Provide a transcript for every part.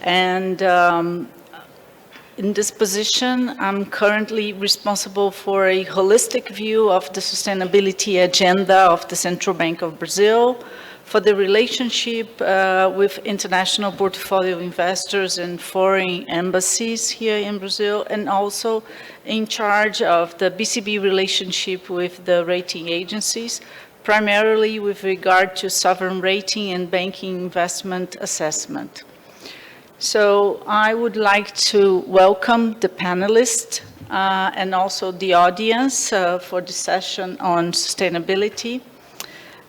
And in this position, I'm currently responsible for a holistic view of the sustainability agenda of the Central Bank of Brazil, for the relationship with international portfolio investors and foreign embassies here in Brazil, and also in charge of the BCB relationship with the rating agencies, primarily with regard to sovereign rating and banking investment assessment. So I would like to welcome the panelists and also the audience for the session on sustainability.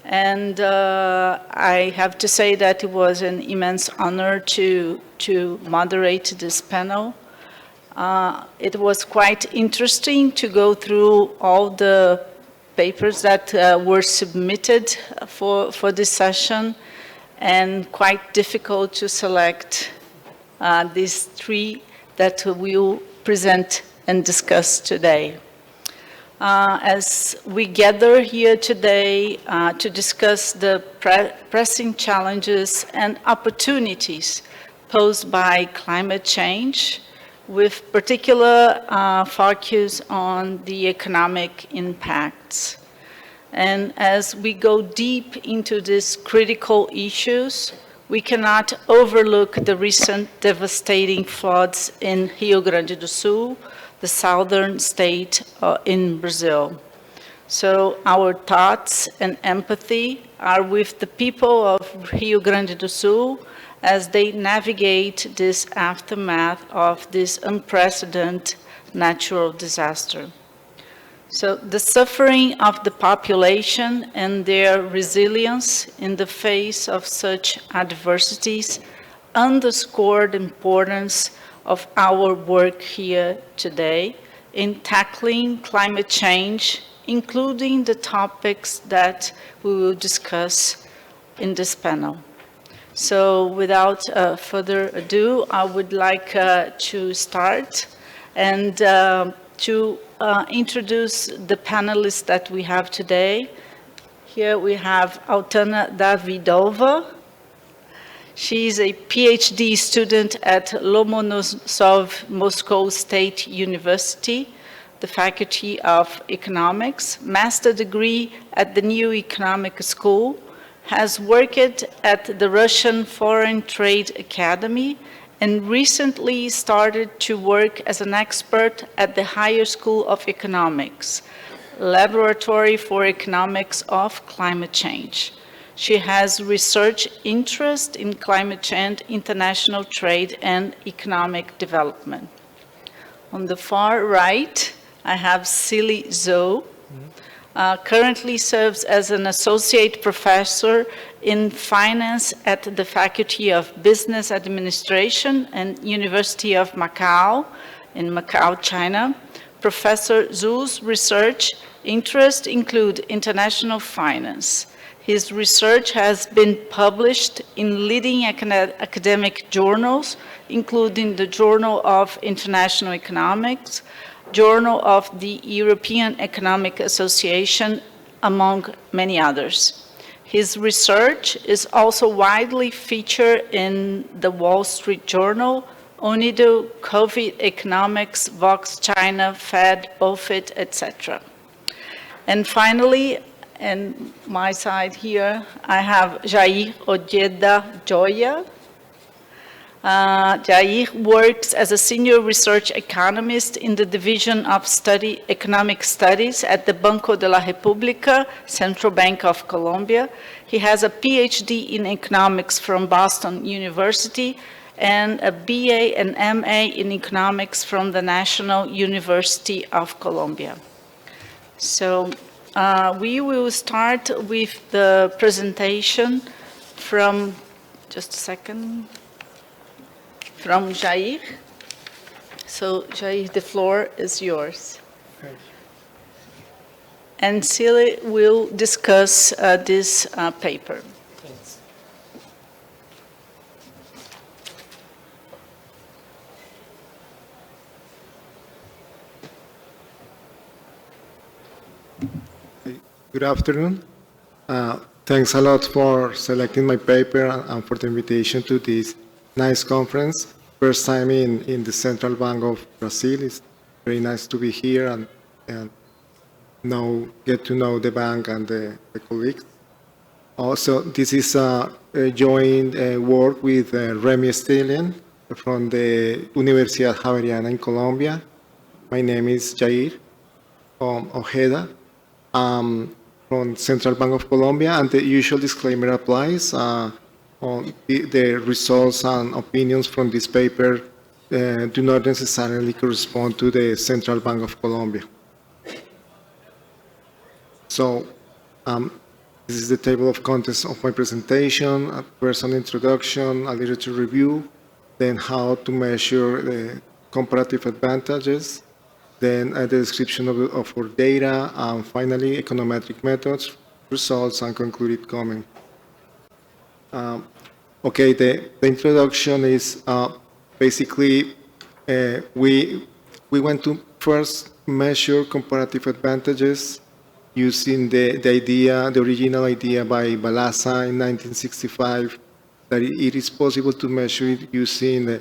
And I have to say that it was an immense honor to moderate this panel. It was quite interesting to go through all the papers that were submitted for this session, and quite difficult to select these three that we'll present and discuss today. As we gather here today to discuss the pressing challenges and opportunities posed by climate change, with particular focus on the economic impacts. And as we go deep into these critical issues, we cannot overlook the recent devastating floods in Rio Grande do Sul, the southern state in Brazil. So our thoughts and empathy are with the people of Rio Grande do Sul as they navigate this aftermath of this unprecedented natural disaster. So the suffering of the population and their resilience in the face of such adversities underscore the importance of our work here today in tackling climate change, including the topics that we will discuss in this panel. So without further ado, I would like to start and to introduce the panelists that we have today. Here we have Altana Davidova. She is a PhD student at Lomonosov Moscow State University, the Faculty of Economics, master degree at the New Economic School, has worked at the Russian Foreign Trade Academy, and recently started to work as an expert at the Higher School of Economics, Laboratory for Economics of Climate Change. She has research interest in climate change, international trade, and economic development. On the far right, I have Silly Zhou. Currently serves as an associate professor in finance at the Faculty of Business Administration and University of Macau in Macau, China. Professor Zhu's research interests include international finance. His research has been published in leading academic journals, including the Journal of International Economics, Journal of the European Economic Association, among many others. His research is also widely featured in the Wall Street Journal, UNIDO, COVID Economics, Vox China, Fed, BOFIT, etc. And finally, on my side here, I have Jair Ojeda Joya. Jair works as a senior research economist in the Division of Economic Studies at the Banco de la República, Central Bank of Colombia. He has a PhD in economics from Boston University and a BA and MA in economics from the National University of Colombia. So we will start with the presentation from, just a second, from Jair. So Jair, the floor is yours. Thank you. And Celia will discuss this paper. Thanks. Good afternoon. Thanks a lot for selecting my paper and for the invitation to this nice conference. First time in the Central Bank of Brazil. It's very nice to be here and get to know the bank and the colleagues. Also, this is a joint work with Remy Stelen from the Universidad Javeriana in Colombia. My name is Jair Ojeda from Central Bank of Colombia, and the usual disclaimer applies. On the results and opinions from this paper do not necessarily correspond to the Central Bank of Colombia. So this is the table of contents of my presentation, first an introduction, a literature review, then how to measure the comparative advantages, then the description of our data, and finally econometric methods, results, and concluded comment. Okay, the introduction is basically we want to first measure comparative advantages using the original idea by Balassa in 1965, that it is possible to measure it using the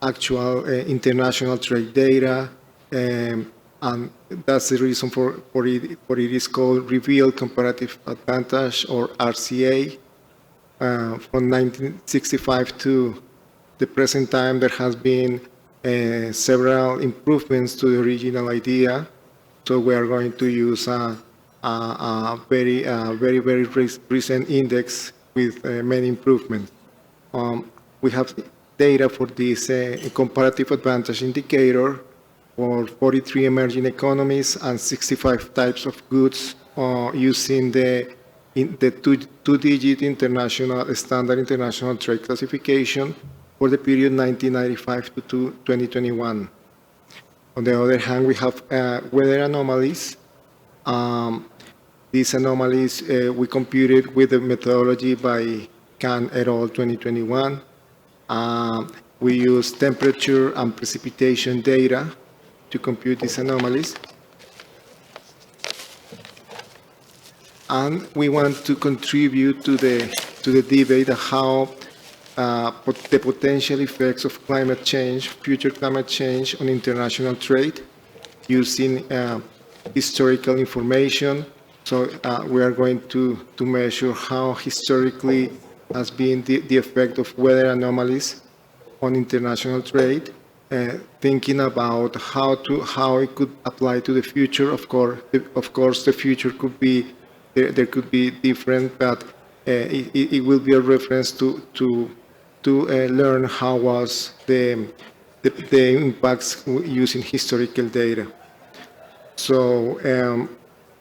actual international trade data, and that's the reason for it is called Revealed Comparative Advantage, or RCA. From 1965 to the present time, there has been several improvements to the original idea. So we are going to use a very recent index with many improvements. We have data for this comparative advantage indicator for 43 emerging economies and 65 types of goods using the two-digit international standard international trade classification for the period 1995 to 2021. On the other hand, we have weather anomalies. These anomalies we computed with the methodology by Khan et al. 2021. We use temperature and precipitation data to compute these anomalies. And we want to contribute to the debate of how the potential effects of climate change, future climate change, on international trade using historical information. So we are going to measure how historically has been the effect of weather anomalies on international trade, thinking about how it could apply to the future. Of course, the future could be there could be different, but it will be a reference to learn how was the impacts using historical data. So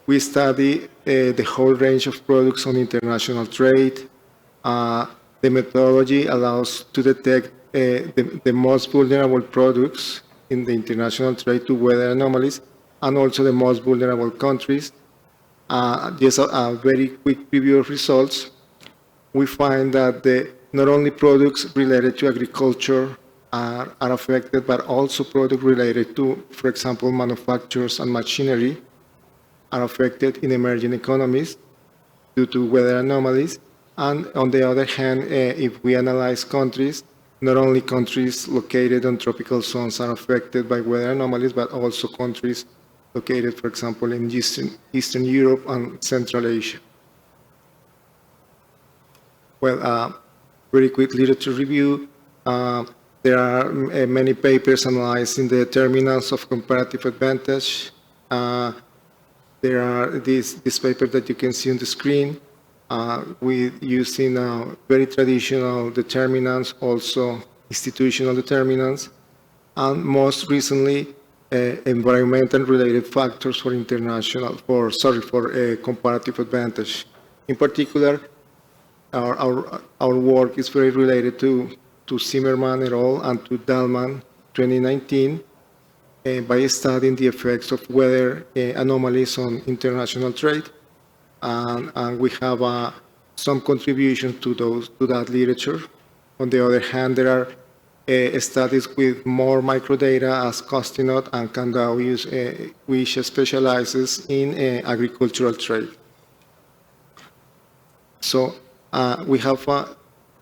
we study the whole range of products on international trade. The methodology allows to detect the most vulnerable products in the international trade to weather anomalies, and also the most vulnerable countries. Just a very quick preview of results. We find that not only products related to agriculture are affected, but also products related to, for example, manufacturers and machinery are affected in emerging economies due to weather anomalies. And on the other hand, if we analyze countries, not only countries located on tropical zones are affected by weather anomalies, but also countries located, for example, in Eastern Europe and Central Asia. Well, very quick literature review. There are many papers analyzing the determinants of comparative advantage. There are this paper that you can see on the screen with using very traditional determinants, also institutional determinants, and most recently, environmental related factors for comparative advantage. In particular, our work is very related to Zimmerman et al. And to Dahlman 2019 by studying the effects of weather anomalies on international trade, and we have some contribution to that literature. On the other hand, there are studies with more microdata as Costinot and Kandau, which specializes in agricultural trade. So we have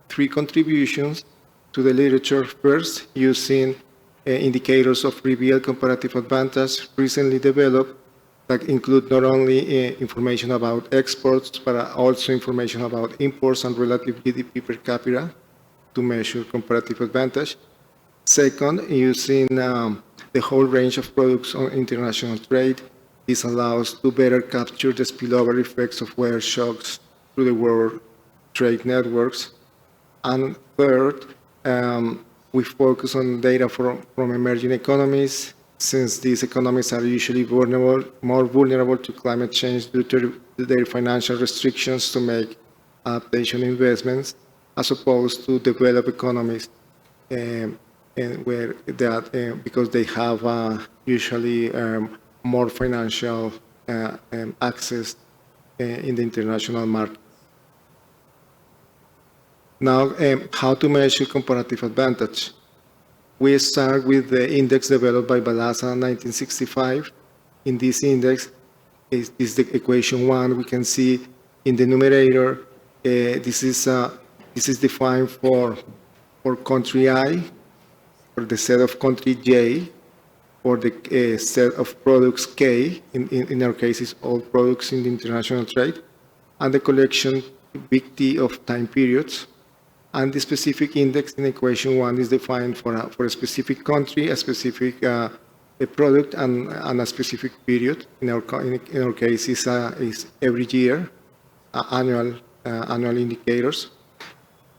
3 contributions. to the literature first using indicators of revealed comparative advantage recently developed that include not only information about exports, but also information about imports and relative GDP per capita to measure comparative advantage. Second, using the whole range of products on international trade. This allows to better capture the spillover effects of weather shocks through the world trade networks. And third, we focus on data from emerging economies, since these economies are usually more vulnerable to climate change due to their financial restrictions to make adaptation investments, as opposed to developed economies, and where that because they have usually more financial access in the international market. Now, how to measure comparative advantage? We start with the index developed by Balassa in 1965. In this index is the equation 1. We can see in the numerator, this is defined for country I, for the set of country J, for the set of products K, in our case, it's all products in the international trade, and the collection big T of time periods. And the specific index in equation 1 is defined for a specific country, a specific a product, and a specific period. In our case, is every year, annual indicators.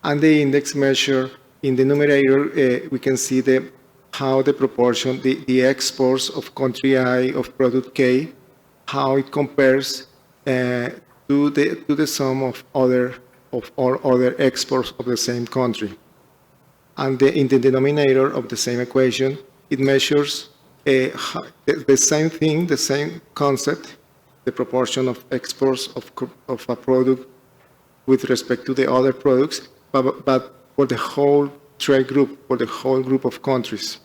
And the index measure in the numerator, we can see how the proportion, the exports of country I of product K, how it compares to the sum of all other exports of the same country. And in the denominator of the same equation, it measures the same thing, the same concept, the proportion of exports of a product with respect to the other products, but for the whole trade group, for the whole group of countries.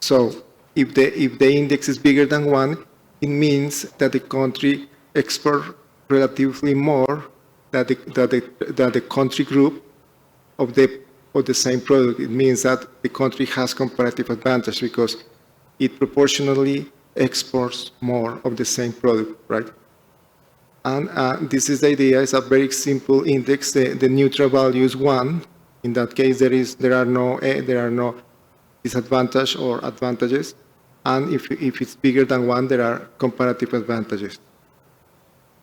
So if the index is bigger than 1, it means that the country exports relatively more than the country group of the same product. It means that the country has comparative advantage because it proportionally exports more of the same product, right? And this is the idea. It's a very simple index. The neutral value is 1. In that case, there are no disadvantage or advantages. And if it's bigger than 1, there are comparative advantages.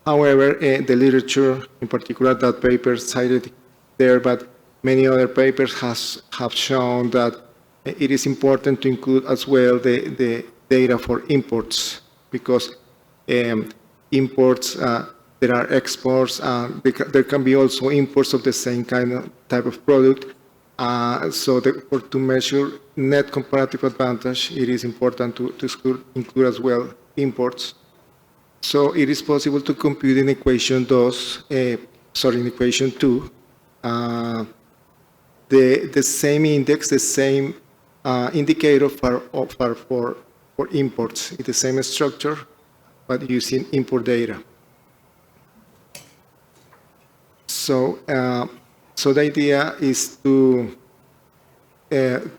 However, the literature, in particular that paper cited there, but many other papers have shown that it is important to include as well the data for imports, because imports, there are exports, there can be also imports of the same type of product. So to measure net comparative advantage, it is important to include as well imports. So it is possible to compute in equation 2, the same index, the same indicator for imports. It's the same structure, but using import data. So the idea is to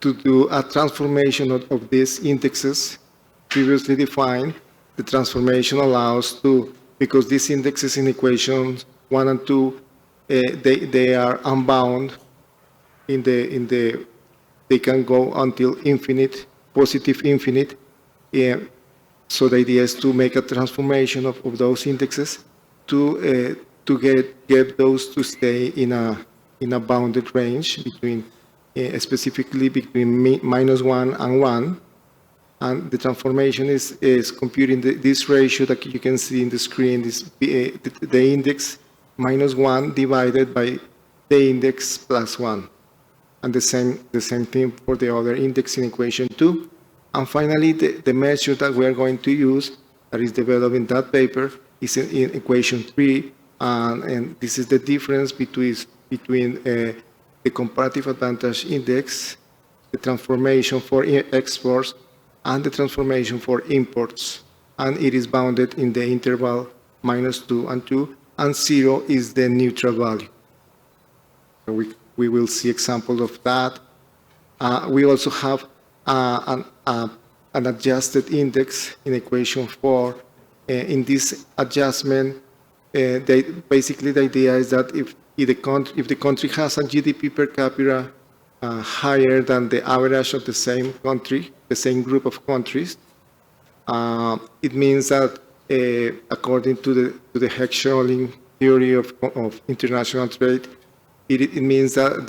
do a transformation of these indexes previously defined. The transformation allows because these indexes in equations 1 and 2, they are unbound they can go until infinite, positive infinite. So the idea is to make a transformation of those indexes to get those to stay in a bounded range between, specifically between -1 and 1. And the transformation is computing this ratio that you can see in the screen, the index -1 divided by the index +1. And the same thing for the other index in equation 2. And finally, the measure that we are going to use, that is developed in that paper, is in equation 3. And this is the difference between the comparative advantage index, the transformation for exports, and the transformation for imports. And it is bounded in the interval -2 and 2, and 0 is the neutral value. So we will see examples of that We also have an adjusted index in equation 4. In this adjustment, basically the idea is that if the country has a GDP per capita higher than the average of the same country, the same group of countries, it means that according to the Heck-Scholling theory of international trade, it means that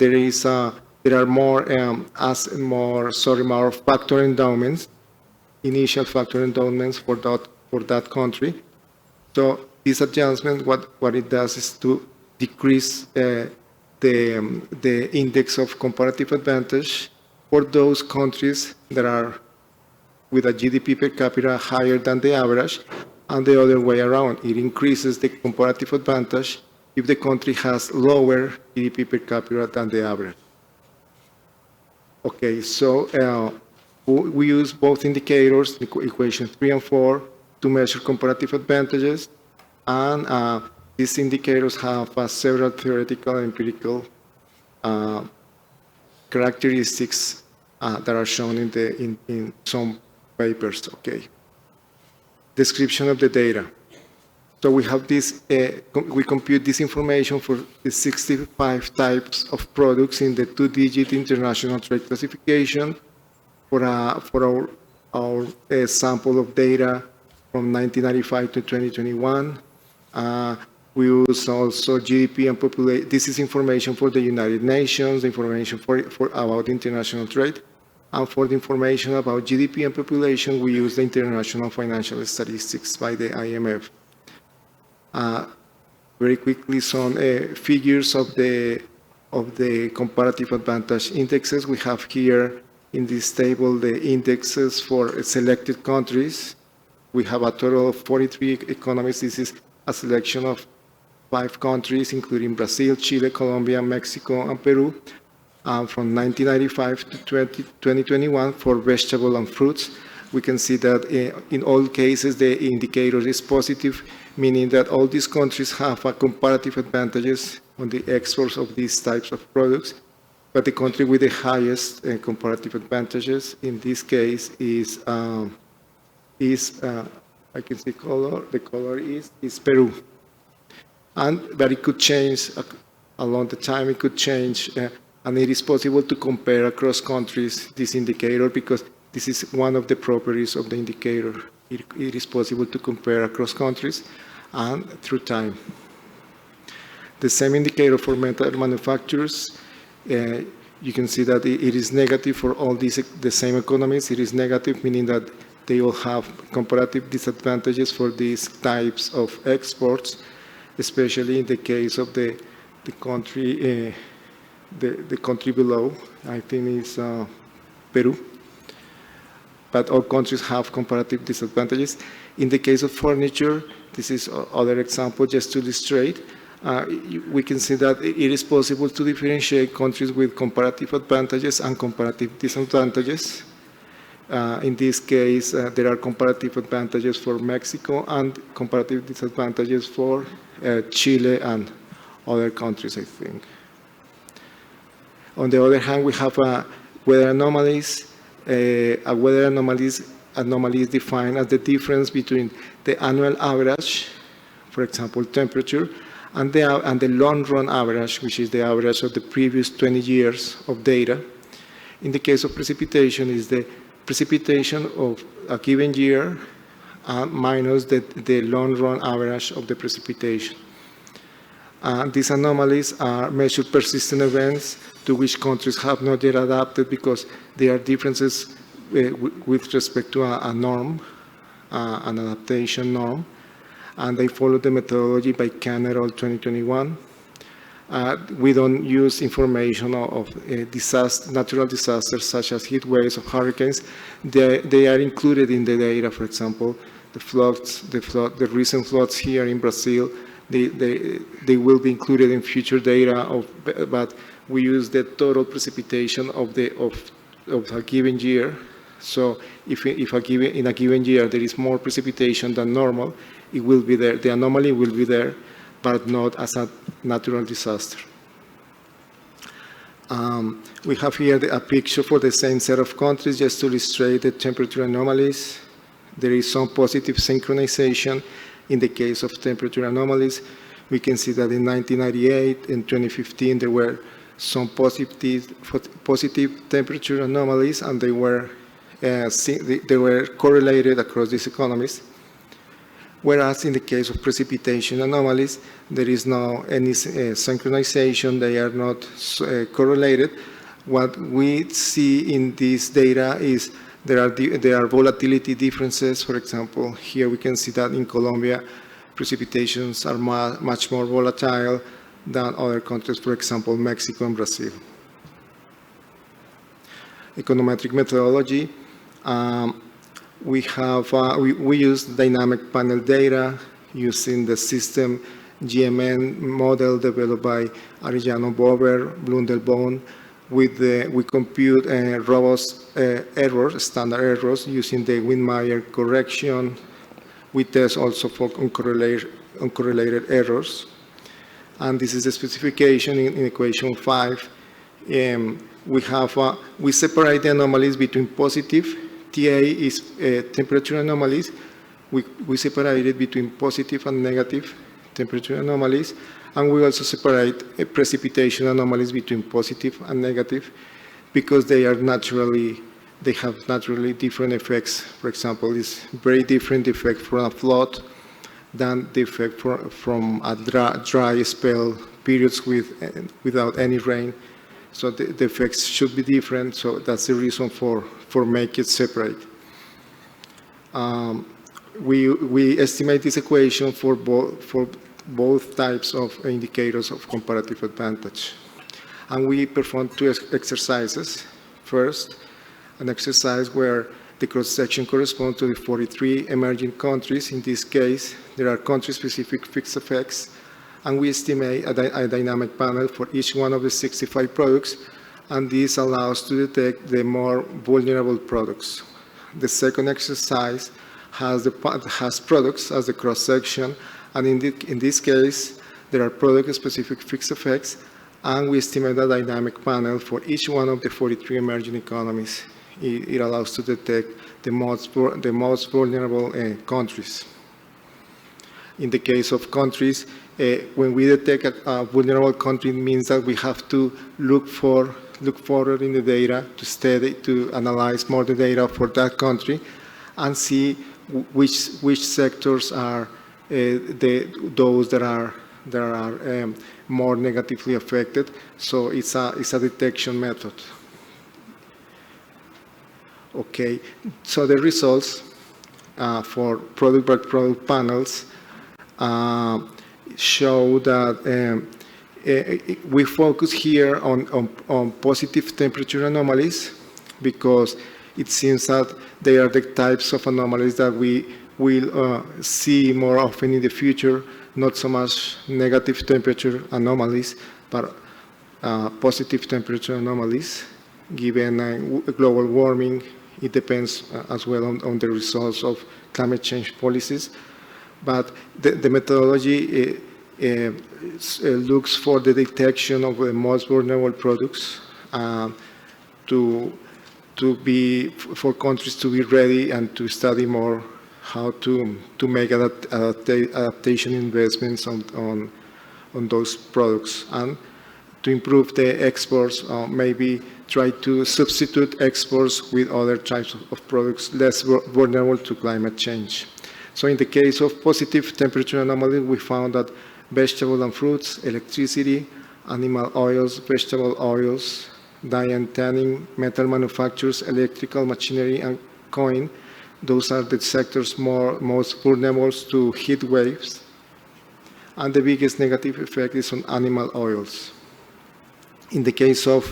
there are more factor endowments, initial factor endowments for that country. So this adjustment, what it does is to decrease the index of comparative advantage for those countries that are with a GDP per capita higher than the average, and the other way around. It increases the comparative advantage if the country has lower GDP per capita than the average. Okay, so we use both indicators, equation 3 and 4, to measure comparative advantages, and these indicators have several theoretical and empirical characteristics that are shown in some papers. Okay. Description of the data. So we have this, we compute this information for the 65 types of products in the 2-digit international trade classification for our sample of data from 1995 to 2021. We use also GDP and population. This is information for the United Nations, information about international trade. And for the information about GDP and population, we use the International Financial Statistics by the IMF. Very quickly, some figures of the comparative advantage indexes. We have here in this table the indexes for selected countries. We have a total of 43 economies. This is a selection of 5 countries, including Brazil, Chile, Colombia, Mexico, and Peru. From 1995 to 2021 for vegetable and fruits. We can see that in all cases the indicator is positive, meaning that all these countries have a comparative advantages on the exports of these types of products. But the country with the highest comparative advantages in this case is I can see color. The color is Peru, but it could change along the time. It could change. And it is possible to compare across countries this indicator because this is one of the properties of the indicator. It is possible to compare across countries and through time. The same indicator for metal manufacturers, you can see that it is negative for all the same economies. It is negative, meaning that they will have comparative disadvantages for these types of exports, especially in the case of the country. The country below, I think, is Peru. But all countries have comparative disadvantages. In the case of furniture, this is other example just to illustrate. We can see that it is possible to differentiate countries with comparative advantages and comparative disadvantages. In this case, there are comparative advantages for Mexico and comparative disadvantages for Chile and other countries, I think. On the other hand, we have weather anomalies. A weather anomaly is defined as the difference between the annual average, for example, temperature, and the long-run average, which is the average of the previous 20 years of data. In the case of precipitation, is the precipitation of a given year minus the long-run average of the precipitation. These anomalies are measured persistent events to which countries have not yet adapted because there are differences with respect to a norm, an adaptation norm, and they follow the methodology by Canada 2021. We don't use information of natural disasters such as heat waves or hurricanes. They are included in the data. For example, the recent floods here in Brazil, they will be included in future data, but we use the total precipitation of a given year. So if in a given year there is more precipitation than normal, it will be there. The anomaly will be there, but not as a natural disaster. We have here a picture for the same set of countries just to illustrate the temperature anomalies. There is some positive synchronization in the case of temperature anomalies. We can see that in 1998 and 2015 there were some positive temperature anomalies, and they were correlated across these economies. Whereas in the case of precipitation anomalies, there is no any synchronization, they are not correlated. What we see in this data is there are volatility differences. For example, here we can see that in Colombia, precipitations are much more volatile than other countries, for example, Mexico and Brazil. Econometric methodology. We use dynamic panel data using the system GMN model developed by Arellano Bober, Blundelbaum. We compute robust errors, standard errors, using the Windmeyer correction. We test also for uncorrelated errors. And this is the specification in equation 5. We separate the anomalies between positive. TA is temperature anomalies. We separate it between positive and negative temperature anomalies. And we also separate precipitation anomalies between positive and negative because they have naturally different effects. For example, it's very different effect from a flood than the effect from a dry spell, periods without any rain. So the effects should be different, so that's the reason for make it separate. We estimate this equation for both types of indicators of comparative advantage. And we perform two exercises. First, an exercise where the cross-section corresponds to the 43 emerging countries. In this case, there are country-specific fixed effects, and we estimate a dynamic panel for each one of the 65 products, and this allows to detect the more vulnerable products. The second exercise has products as the cross-section, and in this case, there are product-specific fixed effects, and we estimate a dynamic panel for each one of the 43 emerging economies. It allows to detect the most vulnerable countries. In the case of countries, when we detect a vulnerable country, it means that we have to look forward in the data to analyze more the data for that country and see which sectors are those that are more negatively affected. So it's a detection method. Okay, so the results for product by product panels show that we focus here on positive temperature anomalies because it seems that they are the types of anomalies that we will see more often in the future, not so much negative temperature anomalies, but positive temperature anomalies. Given global warming, it depends as well on the results of climate change policies. But the methodology looks for the detection of the most vulnerable products for countries to be ready and to study more how to make adaptation investments on those products and to improve the exports, maybe try to substitute exports with other types of products less vulnerable to climate change. So in the case of positive temperature anomaly, we found that vegetable and fruits, electricity, animal oils, vegetable oils, dye and tanning, metal manufacturers, electrical machinery, and coin, those are the sectors most vulnerable to heat waves. And the biggest negative effect is on animal oils. In the case of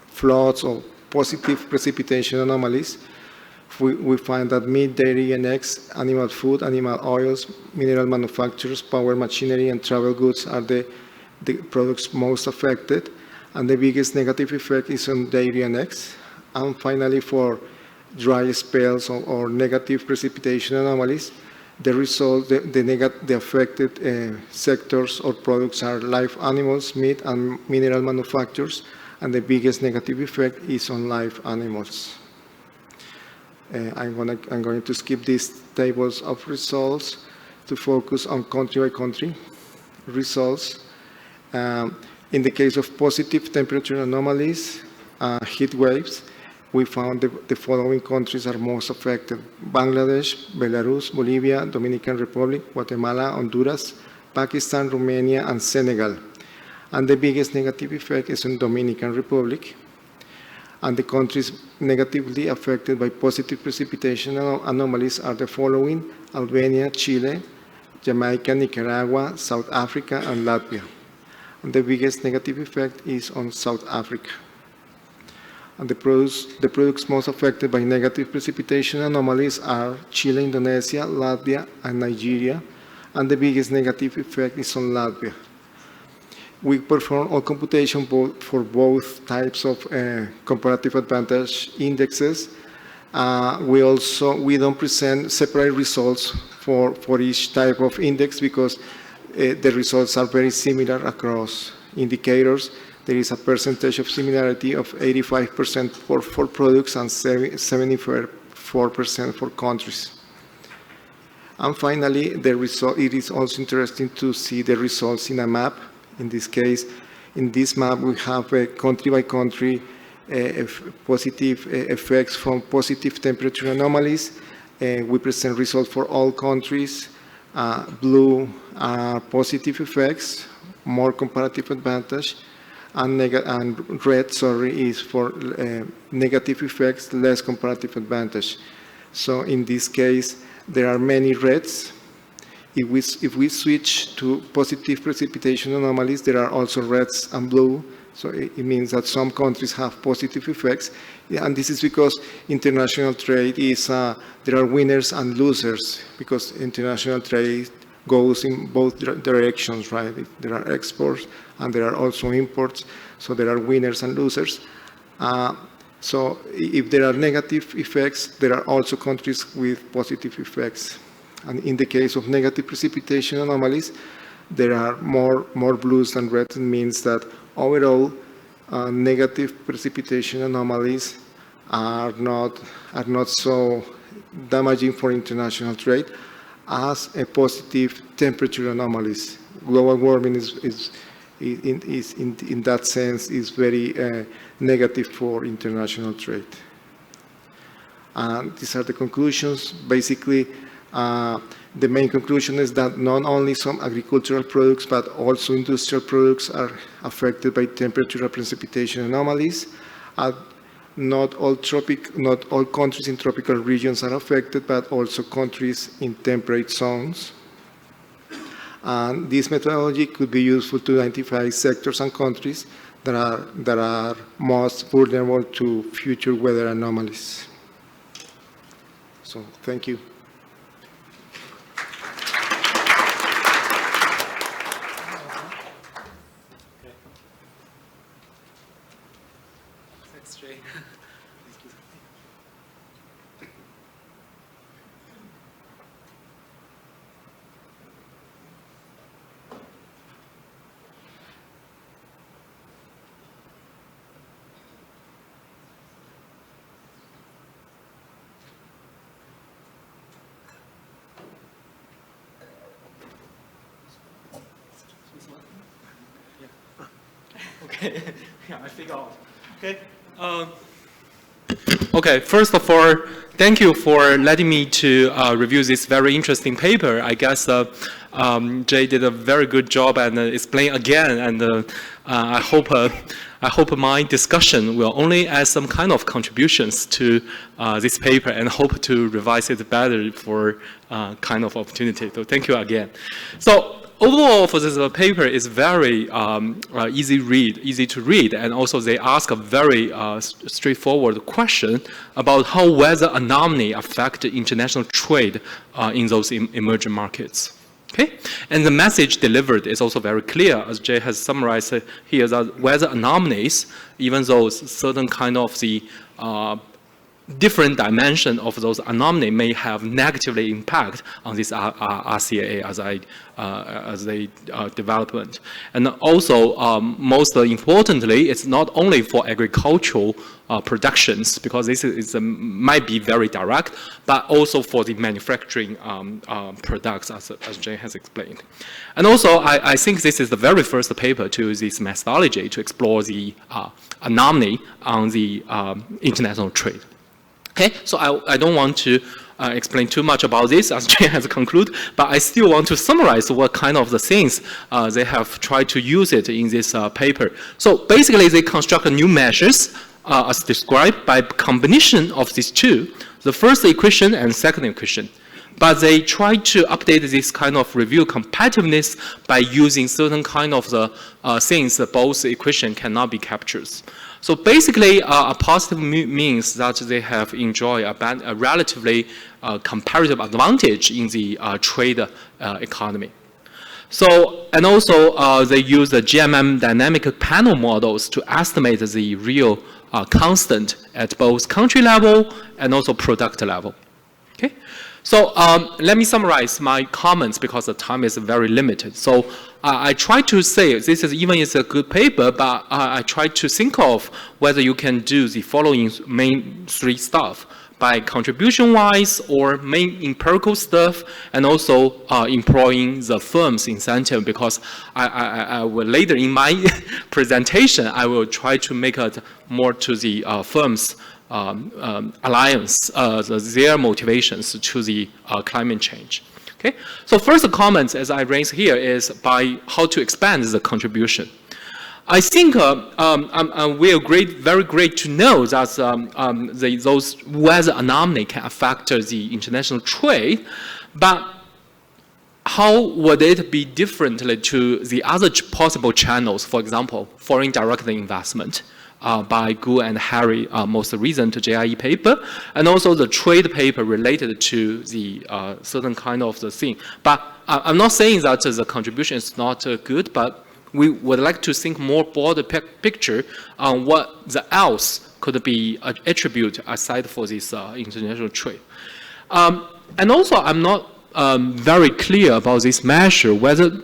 floods or positive precipitation anomalies, we find that meat, dairy, and eggs, animal food, animal oils, mineral manufacturers, power machinery, and travel goods are the products most affected. And the biggest negative effect is on dairy and eggs. And finally, for dry spells or negative precipitation anomalies, the affected sectors or products are live animals, meat, and mineral manufacturers. and the biggest negative effect is on live animals. I'm going to skip these tables of results to focus on country-by-country results. In the case of positive temperature anomalies, heat waves, we found the following countries are most affected: Bangladesh, Belarus, Bolivia, Dominican Republic, Guatemala, Honduras, Pakistan, Romania, and Senegal. And the biggest negative effect is in Dominican Republic. And the countries negatively affected by positive precipitation anomalies are the following: Albania, Chile, Jamaica, Nicaragua, South Africa, and Latvia. And the biggest negative effect is on South Africa. And the products most affected by negative precipitation anomalies are Chile, Indonesia, Latvia, and Nigeria. And the biggest negative effect is on Latvia. We perform all computation for both types of comparative advantage indexes. We don't present separate results for each type of index because the results are very similar across indicators. There is a percentage of similarity of 85% for products and 74% for countries. And finally, it is also interesting to see the results in a map. In this case, in this map, we have a country-by-country positive effects from positive temperature anomalies. We present results for all countries. Blue are positive effects, more comparative advantage, and red, is for negative effects, less comparative advantage. So in this case, there are many reds. If we switch to positive precipitation anomalies, there are also reds and blue. So it means that some countries have positive effects. And this is because international trade is, there are winners and losers, because international trade goes in both directions, right? There are exports and there are also imports. So there are winners and losers. So if there are negative effects, there are also countries with positive effects. And in the case of negative precipitation anomalies, there are more blues than reds. It means that overall, negative precipitation anomalies are not so damaging for international trade as a positive temperature anomalies. Global warming is in that sense is very negative for international trade. And these are the conclusions. Basically, the main conclusion is that not only some agricultural products, but also industrial products are affected by temperature and precipitation anomalies. Not all countries in tropical regions are affected, but also countries in temperate zones. And this methodology could be useful to identify sectors and countries that are most vulnerable to future weather anomalies. So, thank you. Thanks, Jay. Okay, yeah, I figure out. Okay. Okay, first of all, thank you for letting me to review this very interesting paper. I guess Jay did a very good job and explain again, and I hope my discussion will only add some kind of contributions to this paper, and hope to revise it better for kind of opportunity. So thank you again. So overall, for this paper is very easy to read, and also they ask a very straightforward question about how weather anomaly affect international trade in those emerging markets. Okay, and the message delivered is also very clear, as Jay has summarized here, that weather anomalies, even though certain kind of the different dimension of those anomalies may have negatively impact on this RCA as a development. And also, most importantly, it's not only for agricultural productions, because this might be very direct, but also for the manufacturing products, as Jane has explained. And also, I think this is the very first paper to use this methodology to explore the anomaly on the international trade. Okay, so I don't want to explain too much about this, as Jane has concluded, but I still want to summarize what kind of the things they have tried to use it in this paper. So basically, they construct new measures as described by combination of these two, the first equation and second equation. But they try to update this kind of review competitiveness by using certain kind of the things that both equation cannot be captured. So basically, a positive means that they have enjoyed a relatively comparative advantage in the trade economy. So, and also they use the GMM dynamic panel models to estimate the real constant at both country level and also product level. Okay. So let me summarize my comments because the time is very limited. So I try to say this is even is a good paper, but I try to think of whether you can do the following main three stuff by contribution-wise or main empirical stuff, and also employing the firm's incentive, because I will later in my presentation, I will try to make it more to the firm's alliance, their motivations to the climate change. Okay, so first comment as I raise here is by how to expand the contribution. I think we agree, very great to know that those weather anomaly can affect the international trade, but how would it be differently to the other possible channels, for example, foreign direct investment? By Gu and Harry, most recent JIE paper, and also the trade paper related to the certain kind of the thing. But I'm not saying that the contribution is not good, but we would like to think more broader picture on what the else could be attribute aside for this international trade. And also, I'm not very clear about this measure, whether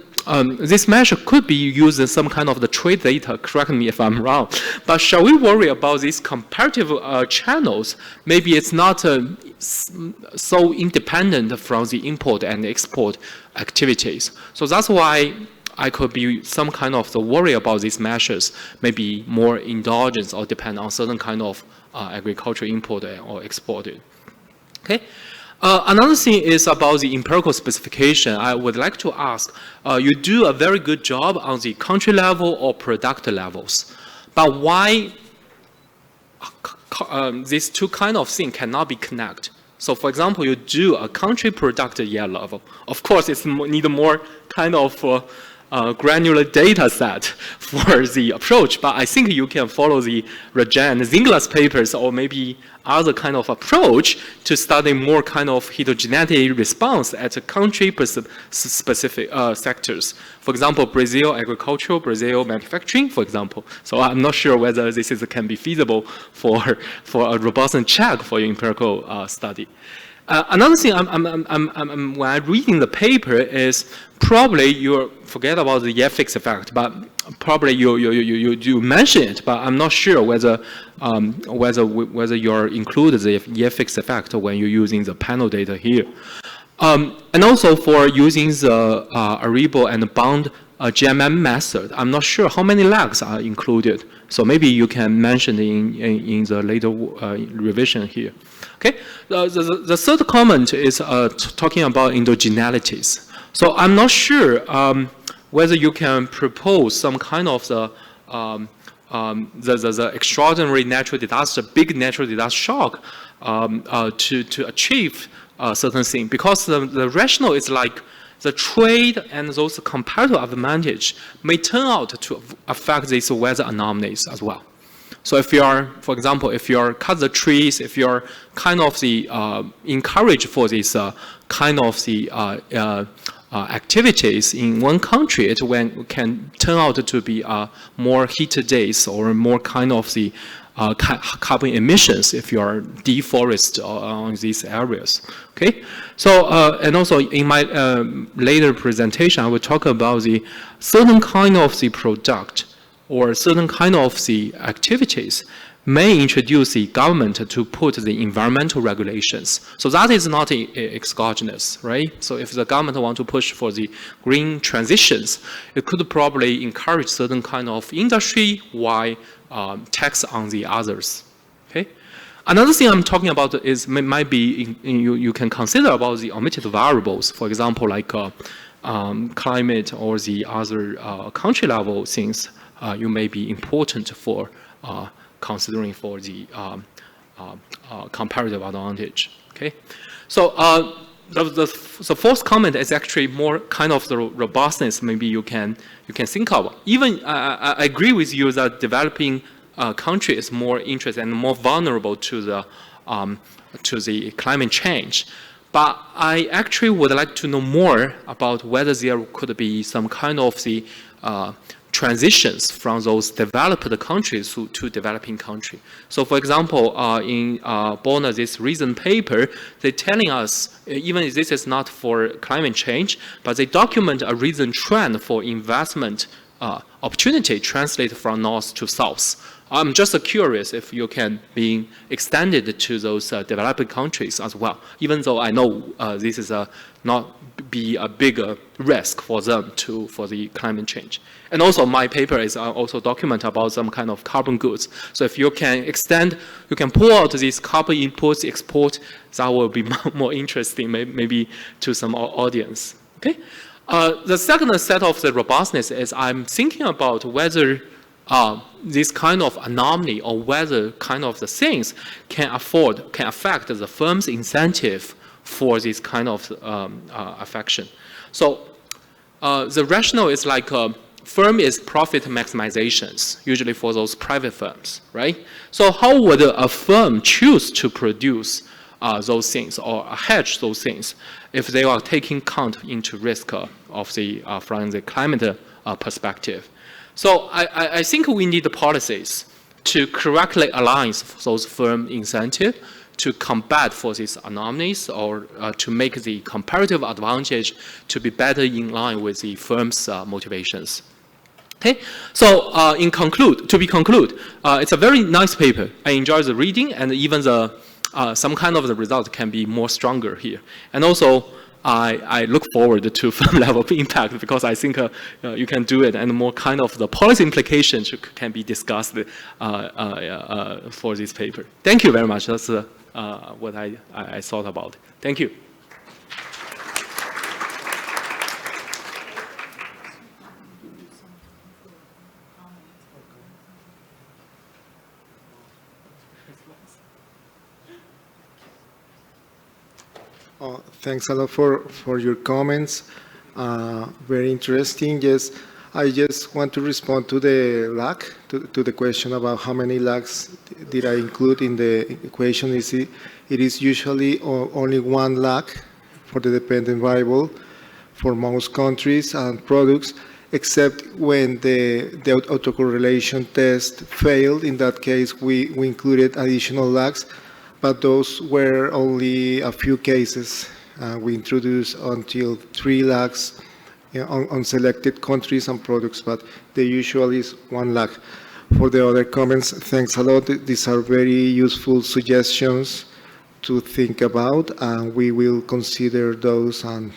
this measure could be used in some kind of the trade data, correct me if I'm wrong, but shall we worry about these comparative channels? Maybe it's not so independent from the import and export activities. So that's why I could be some kind of the worry about these measures, maybe more indulgence or depend on certain kind of agricultural import or exported. Okay. Another thing is about the empirical specification. I would like to ask, you do a very good job on the country level or product levels, but why these two kind of things cannot be connected? So for example, you do a country product year level. Of course, it's need more kind of granular data set for the approach, but I think you can follow the Rajan and Zingler's papers or maybe other kind of approach to study more kind of heterogeneity response at a country specific sectors. For example, Brazil agricultural, Brazil manufacturing, for example. So I'm not sure whether this can be feasible for a robust check for your empirical study. Another thing when I'm reading the paper is probably you forget about the FX effect, but probably you mention it, but I'm not sure whether you're included the FX effect when you're using the panel data here. And also for using the Aribo and Bond GMM method, I'm not sure how many lags are included. So maybe you can mention in the later revision here. Okay, the third comment is talking about endogenalities. So I'm not sure whether you can propose some kind of the extraordinary natural disaster, big natural disaster shock to achieve certain thing, because the rationale is like the trade and those comparative advantage may turn out to affect these weather anomalies as well. So if you are, for example, if you are cut the trees, if you are kind of the encourage for this kind of the activities in one country, it can turn out to be more heated days or more kind of the carbon emissions if you are deforest on these areas. Okay, so and also in my later presentation, I will talk about the certain kind of the product or certain kind of the activities may introduce the government to put the environmental regulations. So that is not exogenous, right? So if the government want to push for the green transitions, it could probably encourage certain kind of industry while tax on the others, okay? Another thing I'm talking about is might be you can consider about the omitted variables, for example, like climate or the other country level things you may be important for considering for the comparative advantage. Okay, so the fourth comment is actually more kind of the robustness. Maybe you can think of. Even I agree with you that developing country is more interested and more vulnerable to the climate change. But I actually would like to know more about whether there could be some kind of the transitions from those developed countries to developing country. So for example, in Bonner, this recent paper, they're telling us, even if this is not for climate change, but they document a recent trend for investment opportunity translated from north to south. I'm just curious if you can be extended to those developing countries as well, even though I know this is not be a bigger risk for them for the climate change. And also my paper is also document about some kind of carbon goods. So if you can extend, you can pull out these carbon imports, export, that will be more interesting maybe to some audience, okay? The second set of the robustness is I'm thinking about whether this kind of anomaly or whether kind of the things can affect the firm's incentive for this kind of affection. So the rationale is like firm is profit maximizations, usually for those private firms, right? So how would a firm choose to produce those things or hedge those things if they are taking count into risk of the from the climate perspective? So I think we need the policies to correctly align those firm incentives to combat for these anomalies or to make the comparative advantage to be better in line with the firm's motivations. Okay, so to conclude, it's a very nice paper. I enjoy the reading, and even the some kind of the result can be more stronger here. And also, I look forward to firm level impact because I think you can do it, and more kind of the policy implications can be discussed for this paper. Thank you very much. That's what I thought about. Thank you. Thanks a lot for your comments. Very interesting. Yes, I just want to respond to the lag, to the question about how many lags did I include in the equation. It is usually only one lag for the dependent variable for most countries and products, except when the autocorrelation test failed. In that case, we included additional lags, but those were only a few cases. We introduced until 3 lags on selected countries and products, but the usual is 1 lag. For the other comments, thanks a lot. These are very useful suggestions to think about, and we will consider those and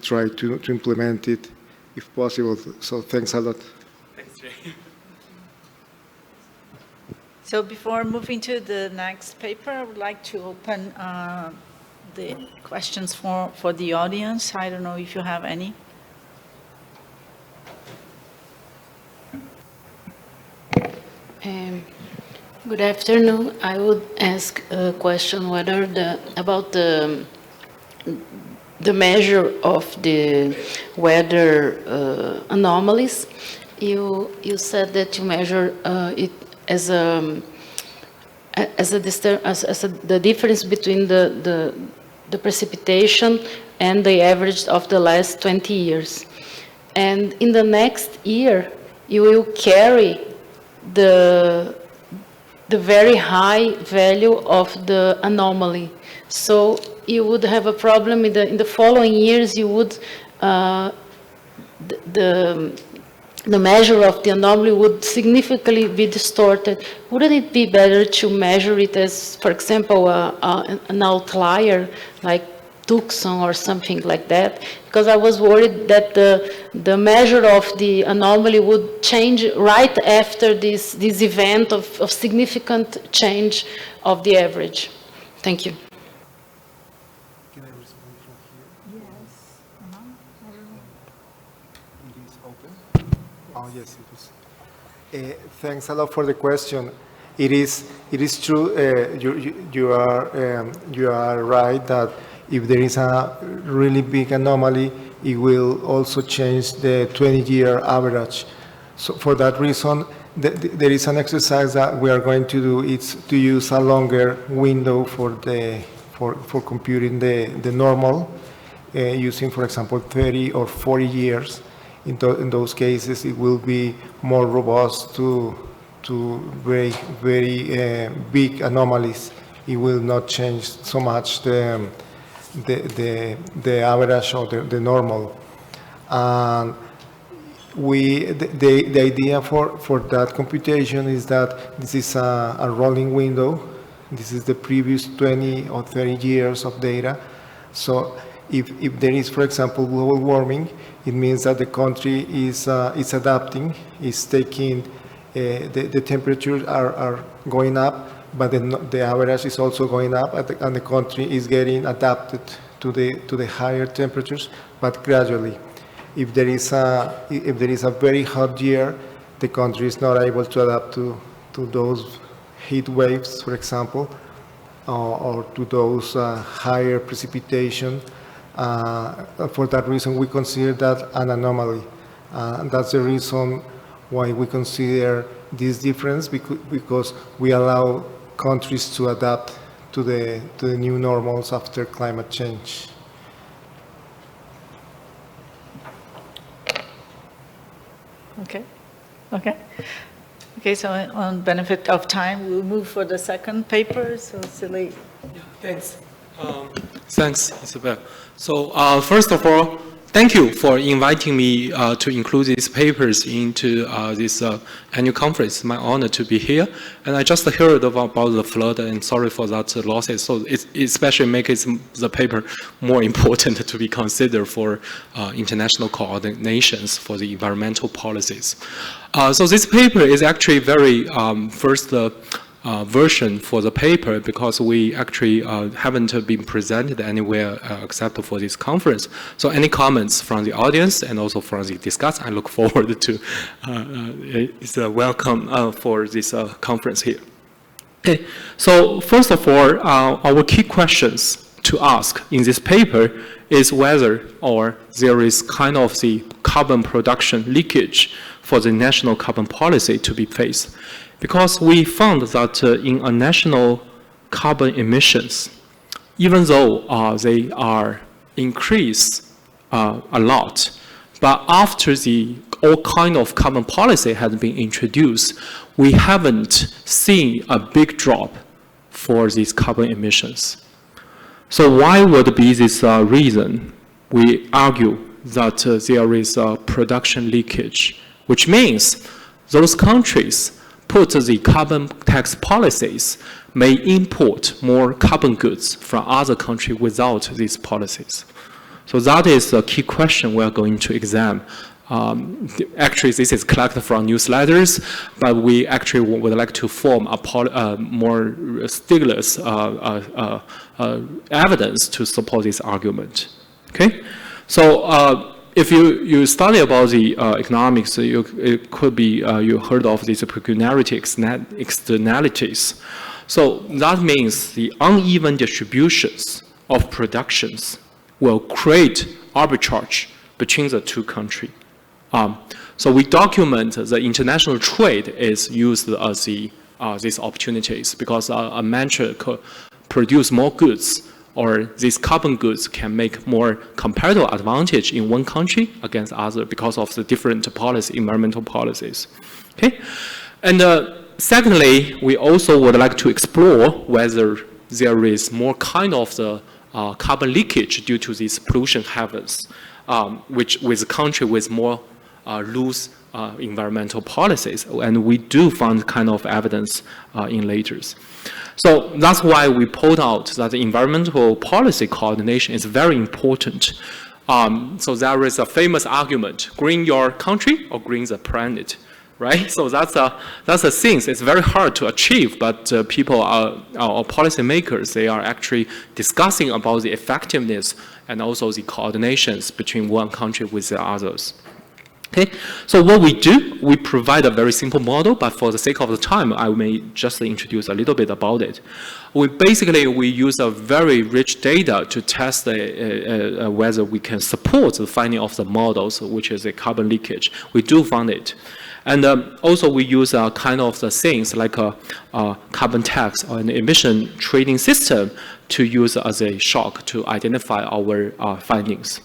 try to implement it if possible. So thanks a lot. Thanks, Jay. So before moving to the next paper, I would like to open the questions for the audience. I don't know if you have any. Good afternoon. I would ask a question whether about the measure of the weather anomalies. You said that you measure it as the difference between the precipitation and the average of the last 20 years. And in the next year, you will carry the the very high value of the anomaly. So you would have a problem in the following years. You would the measure of the anomaly would significantly be distorted. Wouldn't it be better to measure it as, for example, an outlier like Tucson or something like that? Because I was worried that the measure of the anomaly would change right after this event of significant change of the average. Thank you. Can I respond from here? Yes. It is open? Oh, yes, it is. Thanks a lot for the question. It is true, you are right that if there is a really big anomaly, it will also change the 20-year average. So for that reason, there is an exercise that we are going to do. It's to use a longer window for computing the normal, using, for example, 30 or 40 years. In those cases, it will be more robust to very big anomalies. It will not change so much the average or the normal. And the idea for that computation is that this is a rolling window. This is the previous 20 or 30 years of data. So if there is, for example, global warming, it means that the country is adapting, is taking, the temperatures are going up, but the average is also going up, and the country is getting adapted to the higher temperatures, but gradually. If there is a very hot year, the country is not able to adapt to those heat waves, for example, or to those higher precipitation. For that reason, we consider that an anomaly. And that's the reason why we consider this difference, because we allow countries to adapt to the new normals after climate change. Okay, so on benefit of time, we'll move for the second paper, so Celine. Yeah, thanks. Thanks, Isabel. So first of all, thank you for inviting me to include these papers into this annual conference. It's my honor to be here. And I just heard about the flood, and sorry for that losses. So it especially makes the paper more important to be considered for international coordinations for the environmental policies. So this paper is actually very first version for the paper, because we actually haven't been presented anywhere except for this conference. So any comments from the audience and also from the discussion, I look forward to it's a welcome for this conference here. Okay, so first of all, our key questions to ask in this paper is whether or there is kind of the carbon production leakage for the national carbon policy to be faced. Because we found that in a national carbon emissions, even though they are increased a lot, but after all kind of carbon policy has been introduced, we haven't seen a big drop for these carbon emissions. So why would be this reason? We argue that there is a production leakage, which means those countries put the carbon tax policies may import more carbon goods from other countries without these policies. So that is a key question we are going to examine. Actually, this is collected from newsletters, but we actually would like to form a more rigorous evidence to support this argument. Okay, so if you study about the economics, it could be you heard of these peculiarity externalities. So that means the uneven distributions of productions will create arbitrage between the two countries. So we document the international trade is used as these opportunities, because a mantra could produce more goods, or these carbon goods can make more comparative advantage in one country against other because of the different policy, environmental policies. Okay, and secondly, we also would like to explore whether there is more kind of the carbon leakage due to these pollution havens, which with a country with more loose environmental policies, and we do find kind of evidence in laters. So that's why we point out that the environmental policy coordination is very important. So there is a famous argument: green your country or green the planet, right? So that's a thing. It's very hard to achieve, but people our policymakers, they are actually discussing about the effectiveness and also the coordinations between one country with the others. Okay, so what we do, we provide a very simple model, but for the sake of the time, I may just introduce a little bit about it. We use a very rich data to test whether we can support the finding of the models, which is a carbon leakage. We do find it. And also we use kind of the things like a carbon tax or an emission trading system to use as a shock to identify our findings.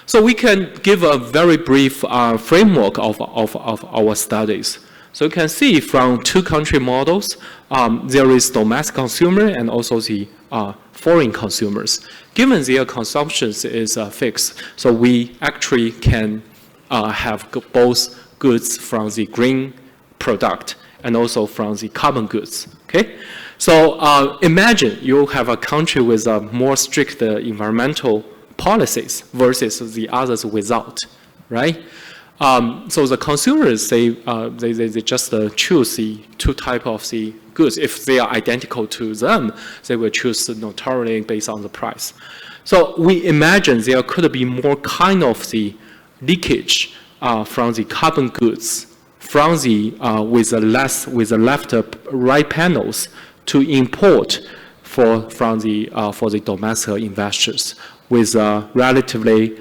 So we can give a very brief framework of our studies. So you can see from two country models, there is domestic consumer and also the foreign consumers. Given their consumption is fixed, so we actually can have both goods from the green product and also from the carbon goods. Okay, so imagine you have a country with a more strict environmental policies versus the others without, right? So the consumers, they just choose the two type of the goods. If they are identical to them, they will choose notoriously based on the price. So we imagine there could be more kind of the leakage from the carbon goods from the with the left right panels to import for the domestic investors with relatively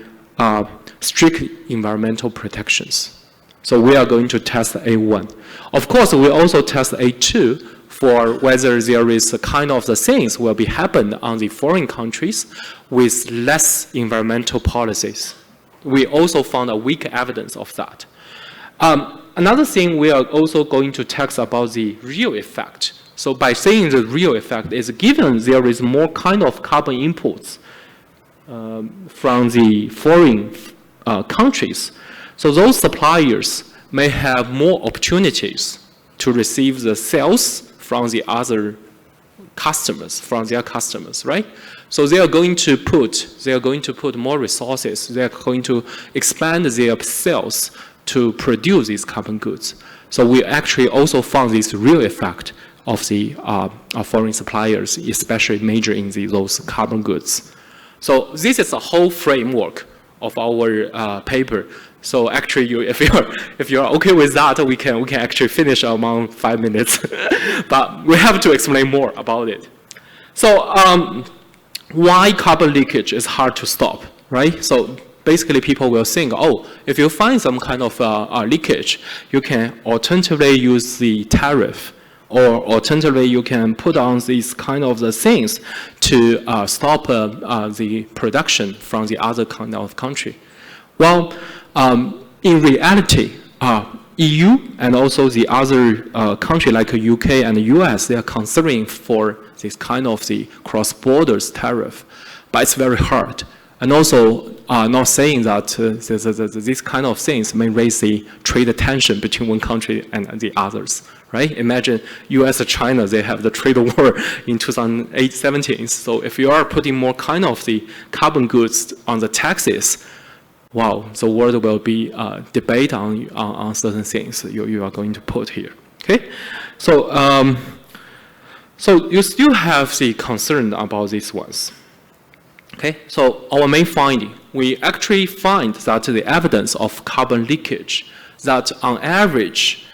strict environmental protections. So we are going to test A1. Of course, we also test A2 for whether there is a kind of the things will be happen on the foreign countries with less environmental policies. We also found a weak evidence of that. Another thing we are also going to test about the real effect. So by saying the real effect is given there is more kind of carbon imports from the foreign countries. So those suppliers may have more opportunities to receive the sales from the other customers, from their customers, right? So they are going to put more resources. They are going to expand their sales to produce these carbon goods. So we actually also found this real effect of the foreign suppliers, especially major in those carbon goods. So this is a whole framework of our paper. So actually, if you're okay with that, we can actually finish among 5 minutes. But we have to explain more about it. So why carbon leakage is hard to stop, right? So basically, people will think, oh, if you find some kind of leakage, you can alternatively use the tariff. Or alternatively, you can put on these kind of the things to stop the production from the other kind of country. Well, in reality, EU and also the other country like UK and the US, they are considering for this kind of the cross-border tariff, but it's very hard. And also, not saying that these kind of things may raise the trade tension between one country and the others, right? Imagine US and China, they have the trade war in 2017. So if you are putting more kind of the carbon goods on the taxes, wow, the world will be debate on certain things you are going to put here, okay? So, so you still have the concern about these ones. Okay, so our main finding, we actually find that the evidence of carbon leakage, that on average,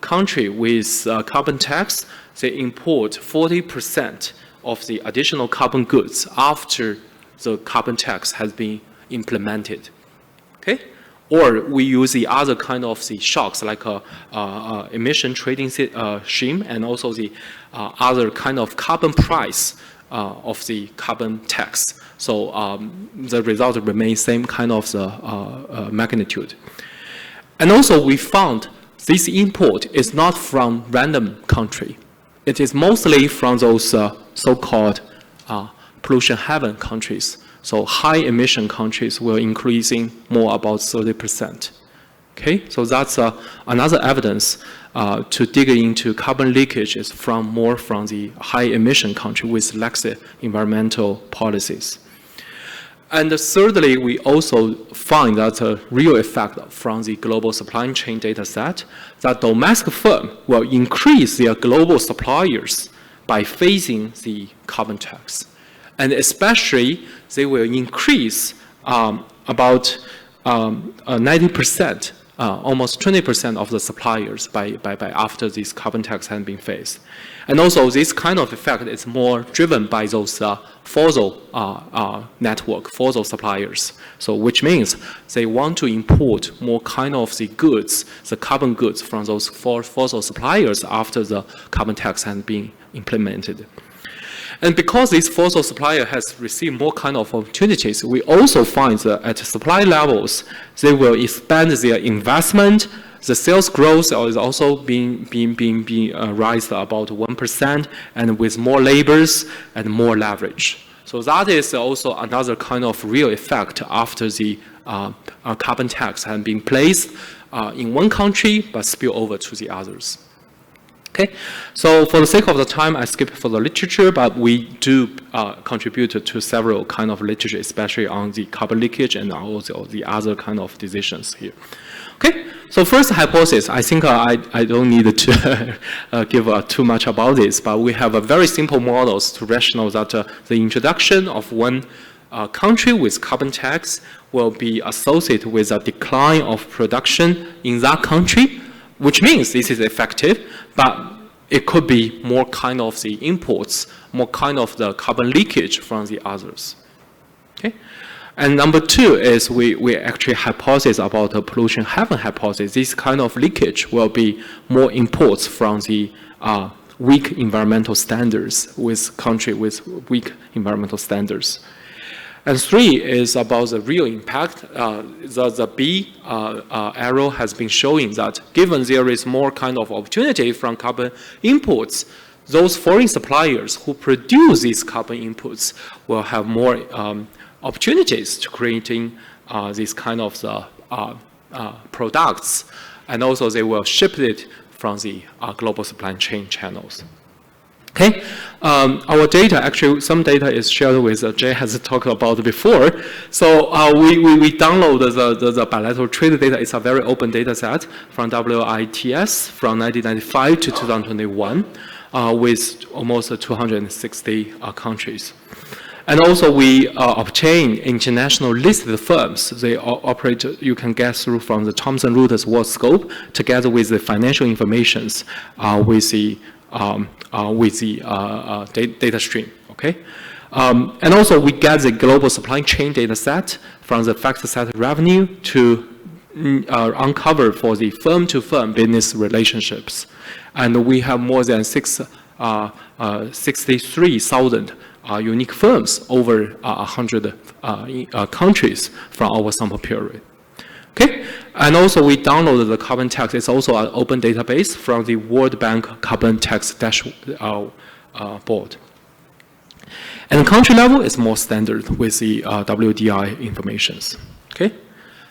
country with carbon tax, they import 40% of the additional carbon goods after the carbon tax has been implemented. Okay, or we use the other kind of the shocks like emission trading scheme and also the other kind of carbon price of the carbon tax. So the result remains same kind of the magnitude. And also we found this import is not from random country. It is mostly from those so-called pollution heaven countries. So high emission countries will increasing more about 30%. Okay, so that's another evidence to dig into carbon leakage is more from the high emission country with lax environmental policies. And thirdly, we also find that a real effect from the global supply chain data set that domestic firms will increase their global suppliers by phasing the carbon tax. And especially, they will increase about 90%, almost 20% of the suppliers by after this carbon tax has been phased. And also, this kind of effect is more driven by those fossil network, fossil suppliers. So, which means they want to import more kind of the goods, the carbon goods from those fossil suppliers after the carbon tax has been implemented. And because this fossil supplier has received more kind of opportunities, we also find that at supply levels, they will expand their investment. The sales growth is also being raised about 1%, and with more labors and more leverage. So that is also another kind of real effect after the carbon tax has been placed in one country, but spill over to the others. Okay, so for the sake of the time, I skip for the literature, but we do contribute to several kind of literature, especially on the carbon leakage and also the other kind of decisions here. Okay, so first hypothesis, I think I don't need to give too much about this, but we have a very simple models to rationalize that the introduction of one country with carbon tax will be associated with a decline of production in that country, which means this is effective, but it could be more kind of the imports, more kind of the carbon leakage from the others. Okay? And number two is we actually hypothesize about the pollution heaven hypothesis. This kind of leakage will be more imports from the weak environmental standards with country with weak environmental standards. And three is about the real impact. The B arrow has been showing that given there is more kind of opportunity from carbon imports, those foreign suppliers who produce these carbon inputs will have more opportunities to creating these kind of products, and also they will ship it from the global supply chain channels. Okay, our data, actually some data is shared with, Jay has talked about before. So we download the bilateral trade data. It's a very open data set from WITS from 1995 to 2021 with almost 260 countries. And also we obtain international listed firms. They operate, you can get through from the Thomson Reuters World Scope together with the financial informations with the data stream, okay? And also we get the global supply chain data set from the factor set revenue to uncover for the firm-to-firm business relationships. And we have more than 63,000 unique firms over 100 countries from our sample period. Okay, and also we downloaded the carbon tax. It's also an open database from the World Bank Carbon Tax Board. And the country level is more standard with the WDI informations. Okay,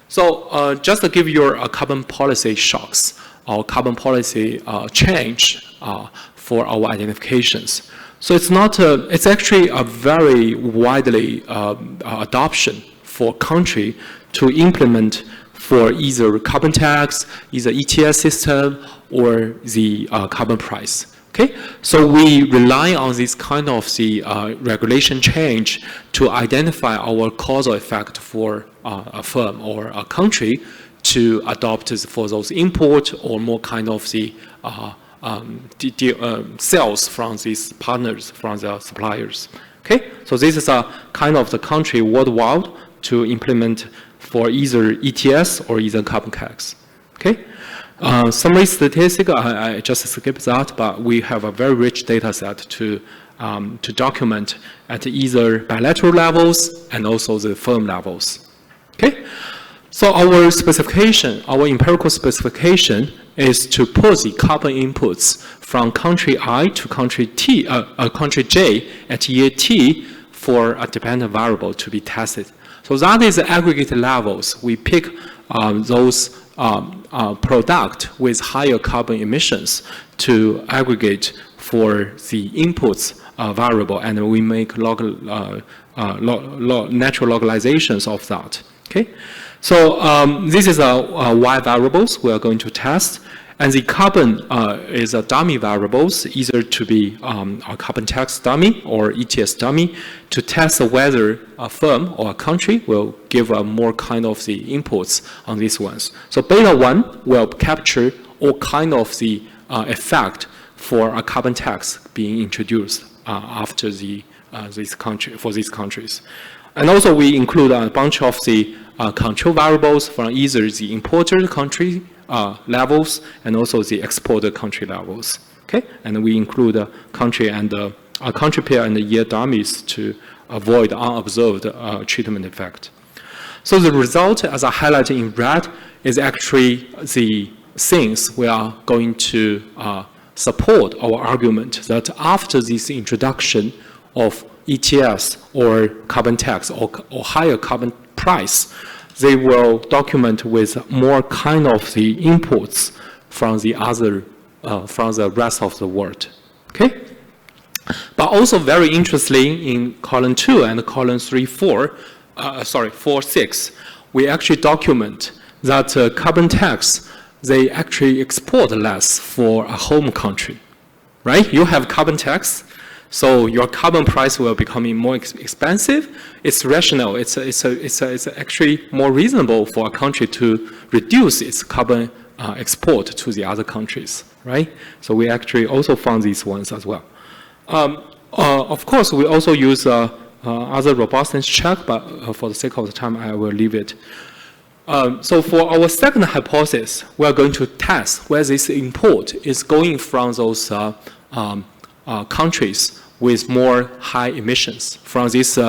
so just to give you a carbon policy shocks or carbon policy change for our identifications. So it's not. It's actually a very widely adoption for country to implement for either carbon tax, either ETS system, or the carbon price. Okay, so we rely on this kind of the regulation change to identify our causal effect for a firm or a country to adopt for those import or more kind of the sales from these partners, from the suppliers. Okay, so this is a kind of the country worldwide to implement for either ETS or either carbon tax. Okay, summary statistic, I just skipped that, but we have a very rich data set to document at either bilateral levels and also the firm levels. Okay, So our specification, our empirical specification is to put the carbon inputs from country I to country country J at year T for a dependent variable to be tested. So that is the aggregate levels. We pick those product with higher carbon emissions to aggregate for the inputs variable, and we make natural localizations of that. Okay, so this is a Y variables we are going to test, and the carbon is a dummy variables, either to be a carbon tax dummy or ETS dummy, to test whether a firm or a country will give more kind of the inputs on these ones. So beta 1 will capture all kind of the effect for a carbon tax being introduced after these countries. And also we include a bunch of the control variables from either the importer country levels and also the exporter country levels. Okay, and we include country and country pair and the year dummies to avoid unobserved treatment effect. So the result, as I highlighted in red, is actually the things we are going to support our argument that after this introduction of ETS or carbon tax or higher carbon price, they will document with more kind of the inputs from the other, from the rest of the world. Okay? But also very interestingly, in column 2 and column 4, 6, we actually document that carbon tax, they actually export less for a home country, right? You have carbon tax, so your carbon price will become more expensive. It's rational. It's actually more reasonable for a country to reduce its carbon export to the other countries, right? So we actually also found these ones as well. Of course, we also use other robustness check, but for the sake of the time, I will leave it. So for our second hypothesis, we are going to test whether this import is going from those countries with more high emissions, from this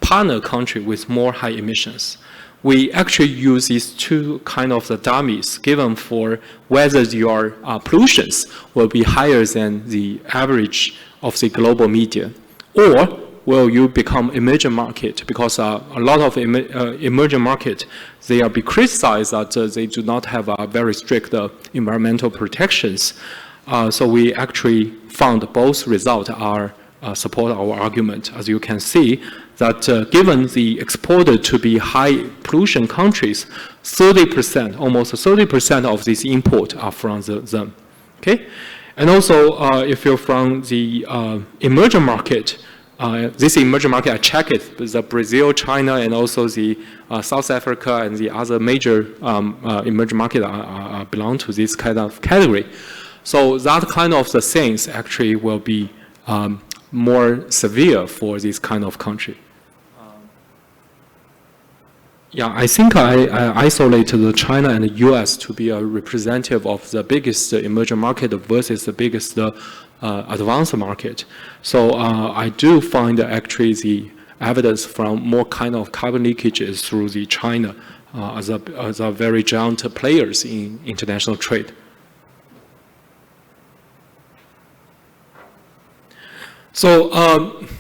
partner country with more high emissions. We actually use these two kind of the dummies given for whether your pollutions will be higher than the average of the global median, or will you become emerging market, because a lot of emerging market, they are be criticized that they do not have very strict environmental protections. So we actually found both results are support our argument. As you can see, that given the exported to be high pollution countries, 30%, almost 30% of this import are from them. Okay, and also if you're from the emerging market, this emerging market, I check it, the Brazil, China, and also the South Africa and the other major emerging market belong to this kind of category. So that kind of the things actually will be more severe for this kind of country. Yeah, I think I isolated the China and the US to be a representative of the biggest emerging market versus the biggest advanced market. So I do find actually the evidence from more kind of carbon leakages through the China as a very giant players in international trade. So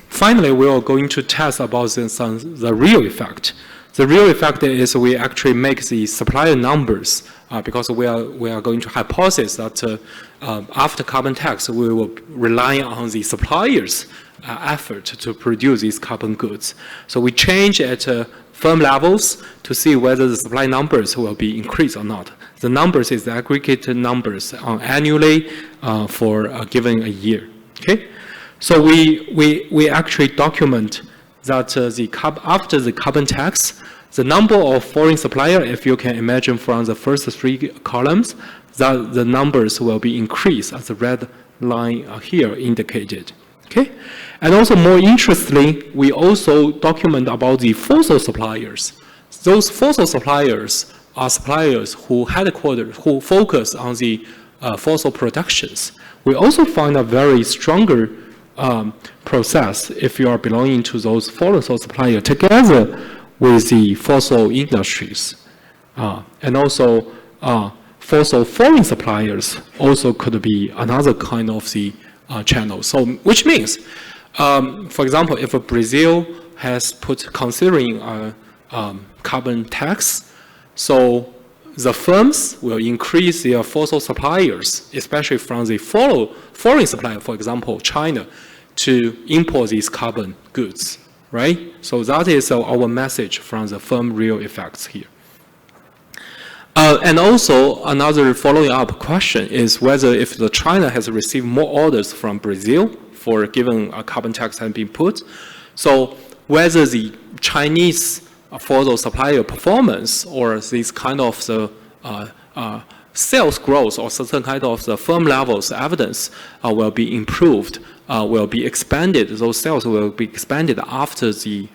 finally, we are going to test about the real effect. The real effect is we actually make the supplier numbers because we are going to hypothesize that after carbon tax, we will rely on the suppliers' effort to produce these carbon goods. So we change at firm levels to see whether the supply numbers will be increased or not. The numbers is the aggregated numbers annually for a given a year. Okay. So we actually document that after the carbon tax, the number of foreign suppliers, if you can imagine from the first 3 columns, that the numbers will be increased as the red line here indicated. Okay? And also more interestingly, we also document about the fossil suppliers. Those fossil suppliers are suppliers who focus on the fossil productions. We also find a very stronger process if you are belonging to those fossil suppliers. Together, with the fossil industries. And also fossil foreign suppliers also could be another kind of the channel. So, which means, for example, if Brazil has considering a carbon tax, so the firms will increase their fossil suppliers, especially from the foreign supplier, for example, China, to import these carbon goods, right? So that is our message from the firm real effects here. And also another following up question is whether if the China has received more orders from Brazil for given a carbon tax has been put, so whether the Chinese fossil supplier performance or this kind of the sales growth or certain kind of the firm levels evidence will be improved, will be expanded. Those sales will be expanded after the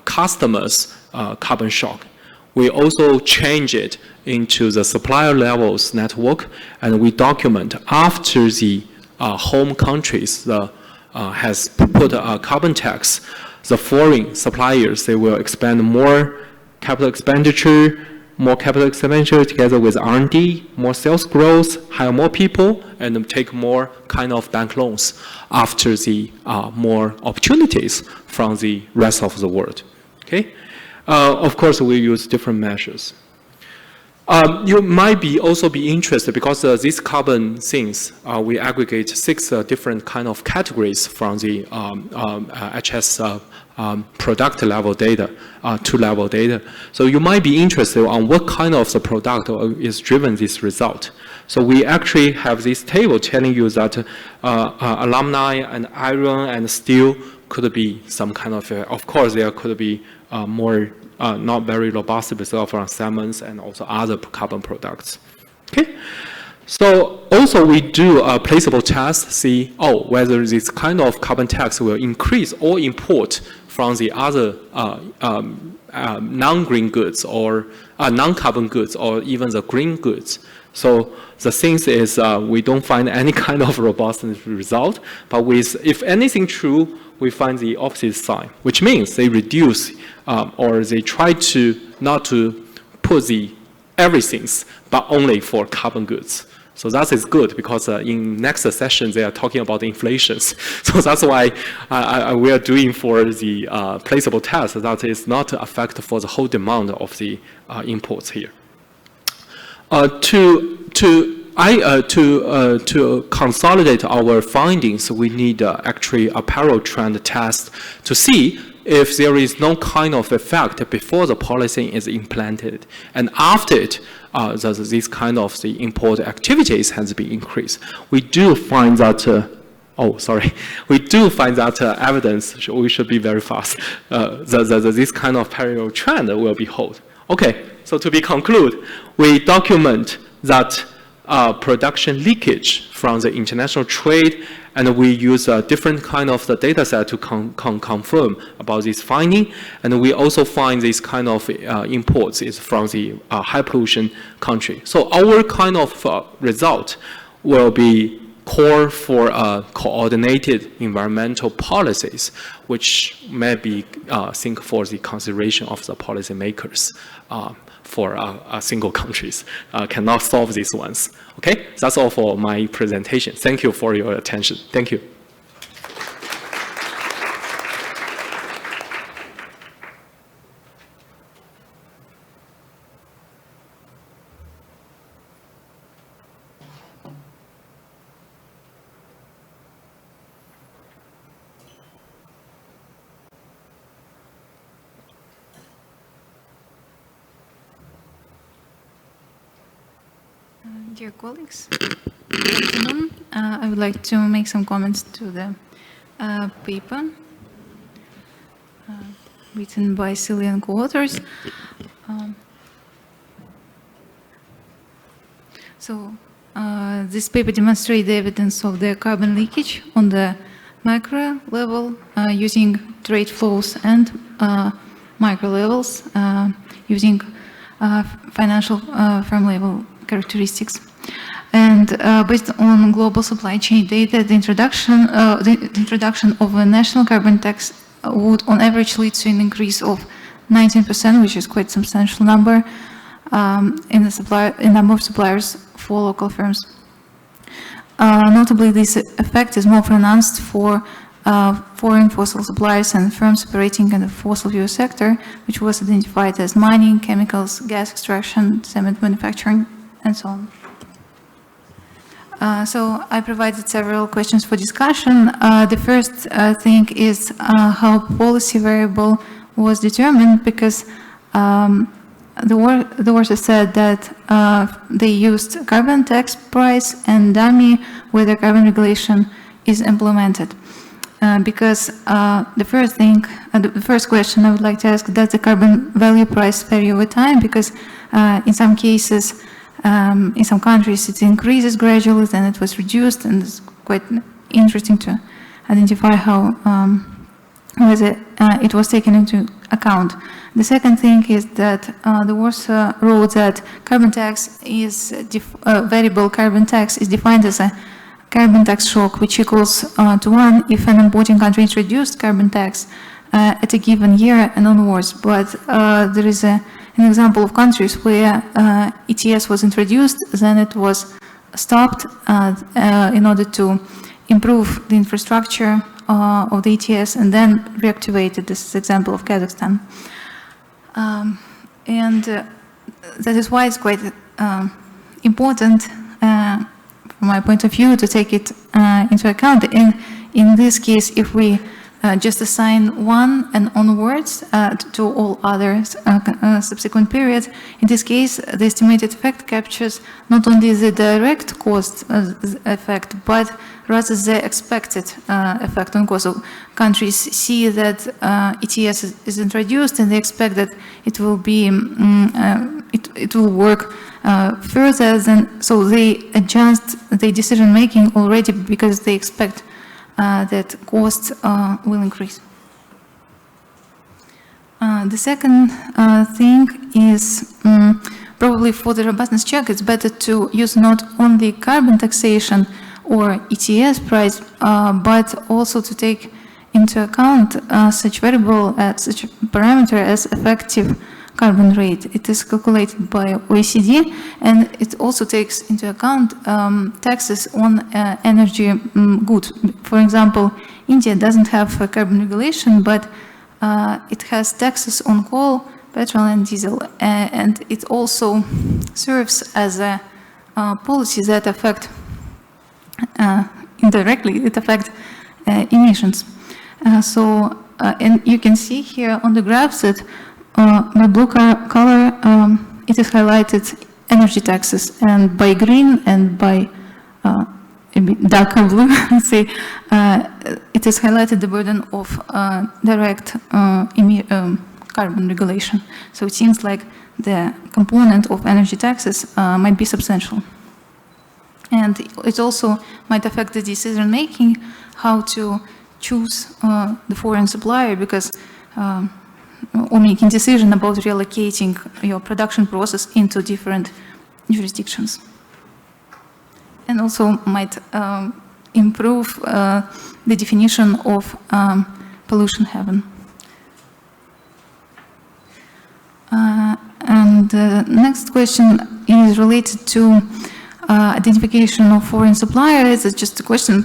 customers' carbon shock. We also change it into the supplier levels network, and we document after the home countries has put a carbon tax, the foreign suppliers, they will expend more capital expenditure together with R&D, more sales growth, hire more people, and take more kind of bank loans after the more opportunities from the rest of the world. Okay? Of course, we use different measures. You might also be interested because these carbon things, we aggregate 6 different kind of categories from the HS product level data, 2-level data. So you might be interested on what kind of the product is driven this result. So we actually have this table telling you that alumni and iron and steel could be some kind of course there could be more not very robust result from salmons and also other carbon products. Okay. So also we do a placeable test, see whether this kind of carbon tax will increase or import from the other non-green goods or non-carbon goods or even the green goods. So the thing is we don't find any kind of robust result, but if anything true, we find the opposite sign, which means they reduce or they try to not to put the everything, but only for carbon goods. So that is good because in next session they are talking about inflation. So that's why we are doing for the placeable test that is not affect for the whole demand of the imports here. To consolidate our findings, we need actually a parallel trend test to see if there is no kind of effect before the policy is implemented, and after it, this kind of the import activities has been increased. We do find that. We do find that evidence. We should be very fast. This kind of parallel trend will be held. Okay. So to be conclude, we document that production leakage from the international trade, and we use a different kind of the data set to confirm about this finding. And we also find this kind of imports is from the high pollution country. So our kind of result will be core for coordinated environmental policies, which may be think for the consideration of the policymakers. For single countries cannot solve these ones. Okay, that's all for my presentation. Thank you for your attention. Thank you. Dear colleagues, good afternoon. I would like to make some comments to the paper written by Celia and co-authors. This paper demonstrates the evidence of the carbon leakage on the macro level using trade flows and micro levels using financial firm level characteristics. And based on global supply chain data, the introduction of a national carbon tax would on average lead to an increase of 19%, which is quite a substantial number in the number of suppliers for local firms. Notably, this effect is more pronounced for foreign fossil suppliers and firms operating in the fossil fuel sector, which was identified as mining, chemicals, gas extraction, cement manufacturing, and so on. So I provided several questions for discussion. The first thing is how policy variable was determined, because the author said that they used carbon tax price and dummy where the carbon regulation is implemented. Because the first question I would like to ask, does the carbon value price vary over time? Because in some cases, in some countries it increases gradually, then it was reduced, and it's quite interesting to identify how whether it was taken into account. The second thing is that the author wrote that carbon tax is variable carbon tax is defined as a carbon tax shock, which equals to 1 if an importing country introduced carbon tax at a given year and onwards. But there is an example of countries where ETS was introduced, then it was stopped in order to improve the infrastructure of the ETS, and then reactivated. This is an example of Kazakhstan. And that is why it's quite important, from my point of view, to take it into account. In this case, if we just assign 1 and onwards to all other subsequent periods, in this case, the estimated effect captures not only the direct cost effect, but rather the expected effect on cost. So countries see that ETS is introduced, and they expect that it will be it will work further than, so they adjust their decision making already because they expect that costs will increase. The second thing is probably for the robustness check, it's better to use not only carbon taxation or ETS price, but also to take into account such variable, such parameter as effective carbon rate. It is calculated by OECD, and it also takes into account taxes on energy goods. For example, India doesn't have a carbon regulation, but it has taxes on coal, petrol, and diesel, and it also serves as a policy that affect indirectly, it affects emissions. And you can see here on the graphs that by blue color, it is highlighted energy taxes, and by green and by darker blue, let's say, it is highlighted the burden of direct carbon regulation. So it seems like the component of energy taxes might be substantial. And it also might affect the decision making, how to choose the foreign supplier, because or making decision about reallocating your production process into different jurisdictions. And also might improve the definition of pollution haven. And the next question is related to identification of foreign suppliers. It's just a question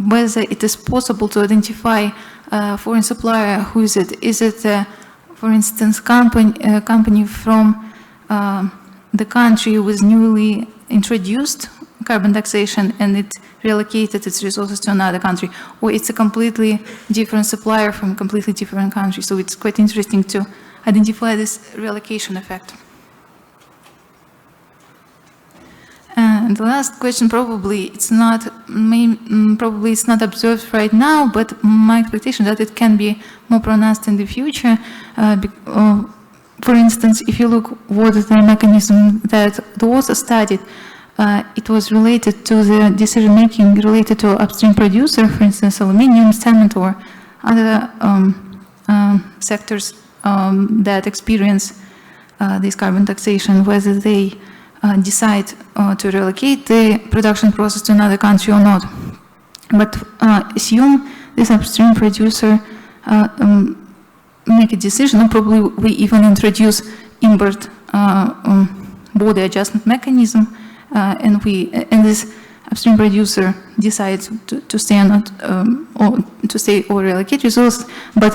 whether it is possible to identify a foreign supplier. Who is it? Is it, for instance, company from the country with newly introduced carbon taxation and it relocated its resources to another country, or it's a completely different supplier from a completely different country? So it's quite interesting to identify this relocation effect. And the last question, probably it's not observed right now, but my expectation that it can be more pronounced in the future. For instance, if you look what the mechanism that the author studied, it was related to the decision making related to upstream producer, for instance, aluminium, cement, or other sectors that experience this carbon taxation, whether they decide to relocate the production process to another country or not. But assume this upstream producer make a decision, or probably we even introduce inward border adjustment mechanism, and this upstream producer decides to stay or not, or to stay or reallocate resources. But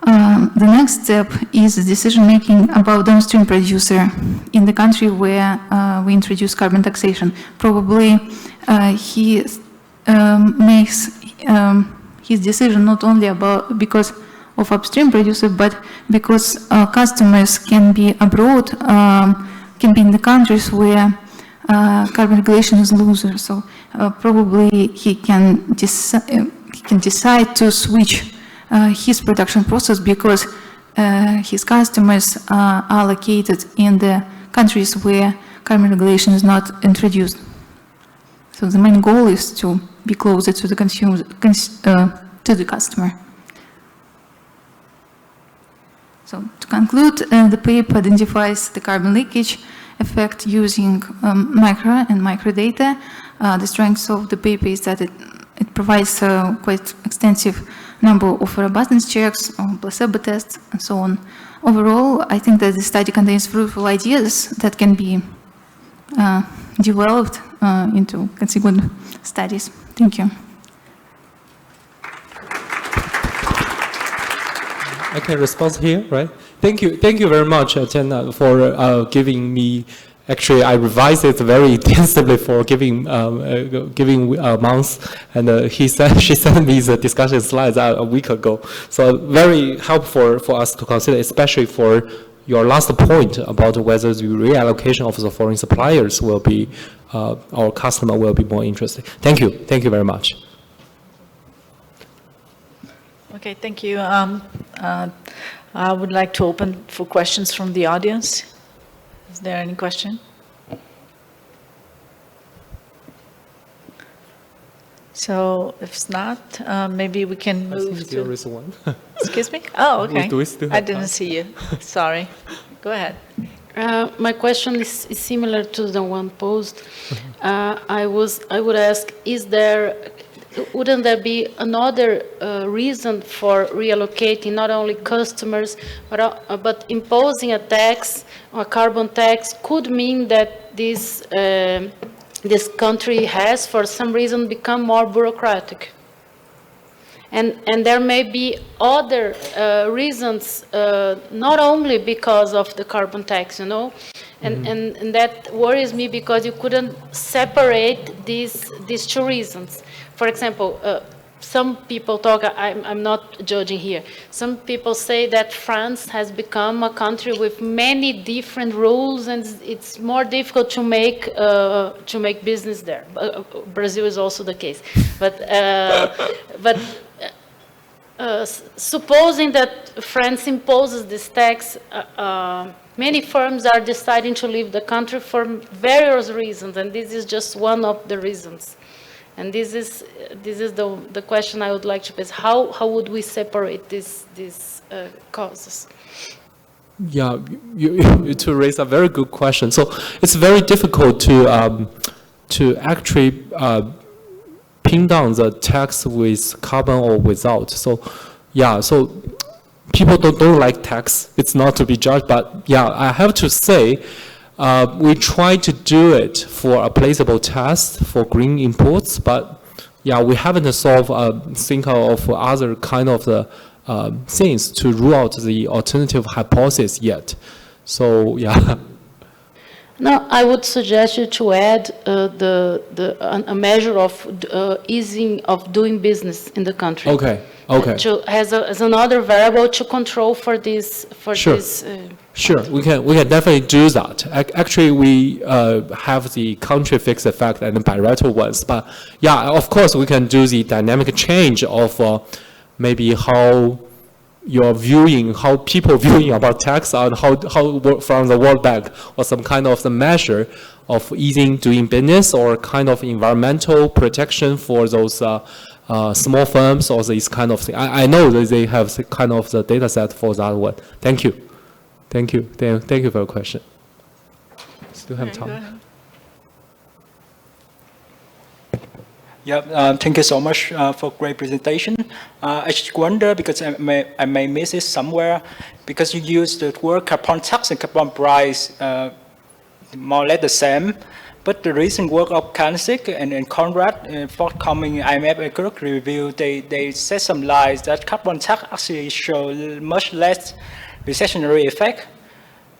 the next step is decision making about downstream producer in the country where we introduce carbon taxation. Probably he makes his decision not only because of upstream producer, but because customers can be abroad, can be in the countries where carbon regulation is looser. So probably he can decide to switch his production process because his customers are located in the countries where carbon regulation is not introduced. So the main goal is to be closer to the consumer, to the customer. So to conclude, the paper identifies the carbon leakage effect using macro and micro data. The strength of the paper is that it provides quite extensive number of robustness checks, placebo tests, and so on. Overall, I think that the study contains fruitful ideas that can be developed into consequent studies. Thank you. I can respond here, right? Thank you very much, Jenna, for giving me. Actually, I revised it very intensively for giving months, and she sent me the discussion slides a week ago. So very helpful for us to consider, especially for your last point about whether the reallocation of the foreign suppliers will be, our customer will be more interested. Thank you very much. Okay, thank you. I would like to open for questions from the audience. Is there any question? So if it's not, maybe we can move to... There is one. Excuse me? Oh, okay. Do we still I have didn't time? see you. Sorry. Go ahead. My question is similar to the one posed. I would ask, wouldn't there be another reason for reallocating not only customers, but imposing a tax, a carbon tax, could mean that this country has, for some reason, become more bureaucratic? And there may be other reasons, not only because of the carbon tax, you know, and that worries me because you couldn't separate these two reasons. For example, some people talk, I'm not judging here, some people say that France has become a country with many different rules and it's more difficult to make business there. Brazil is also the case. But supposing that France imposes this tax, many firms are deciding to leave the country for various reasons, and this is just one of the reasons. And this is the question I would like to pose. How would we separate these causes? Yeah, you two raise a very good question. So it's very difficult to actually pin down the tax with carbon or without. So yeah, so people don't like tax. It's not to be judged, but yeah, I have to say, we try to do it for a placeable test for green imports, but yeah, we haven't think of other kind of the things to rule out the alternative hypothesis yet. So yeah. No, I would suggest you to add a measure of easing of doing business in the country. Okay. As another variable to control for this. Sure. Sure, we can definitely do that. Actually, we have the country fixed effect and the bilateral ones. But yeah, of course, we can do the dynamic change of maybe how people viewing about tax and how from the World Bank or some kind of the measure of easing doing business or kind of environmental protection for those small firms or these kind of things. I know that they have kind of the data set for that one. Thank you. Thank you for your question. Still have time. Yeah, thank you so much for great presentation. I just wonder, because I may miss it somewhere, because you use the word carbon tax and carbon price more or less the same, but the recent work of Kansik and Conrad, forthcoming IMF economic review, they said some lies that carbon tax actually show much less recessionary effect.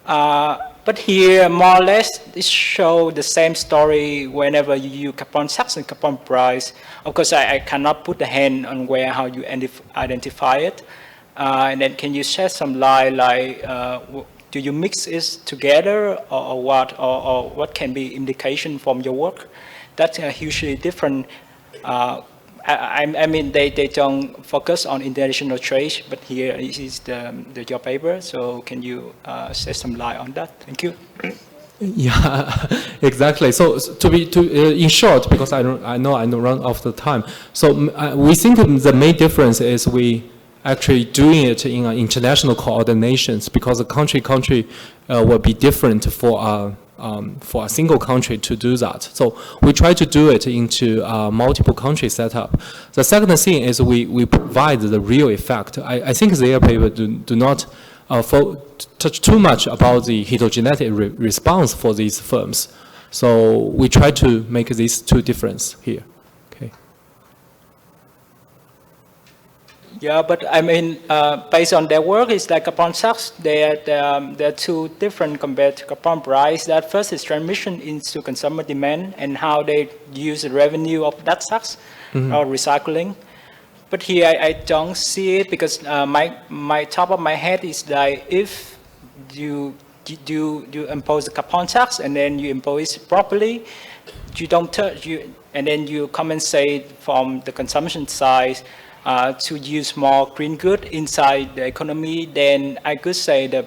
But here, more or less, it shows the same story whenever you use carbon tax and carbon price. Of course, I cannot put the hand on how you identify it. And then can you shed some light, like, do you mix it together or what? Or what can be indication from your work? That's hugely different. I mean, they don't focus on international trade, but here is your paper. So can you shed some light on that? Thank you. Yeah, exactly. So in short, because I know run off the time. So we think the main difference is we actually doing it in international coordinations, because the country will be different for a single country to do that. So we try to do it into multiple country setup. The second thing is we provide the real effect. I think their paper do not touch too much about the heterogeneity response for these firms. So we try to make these two difference here. Okay. Yeah, but I mean, based on their work, it's like carbon tax. They're two different compared to carbon price. That first is transmission into consumer demand and how they use the revenue of that tax or recycling. But here I don't see it, because my top of my head is like, if you impose the carbon tax and then you impose it properly, you don't touch you, and then you compensate from the consumption side to use more green good inside the economy, then I could say that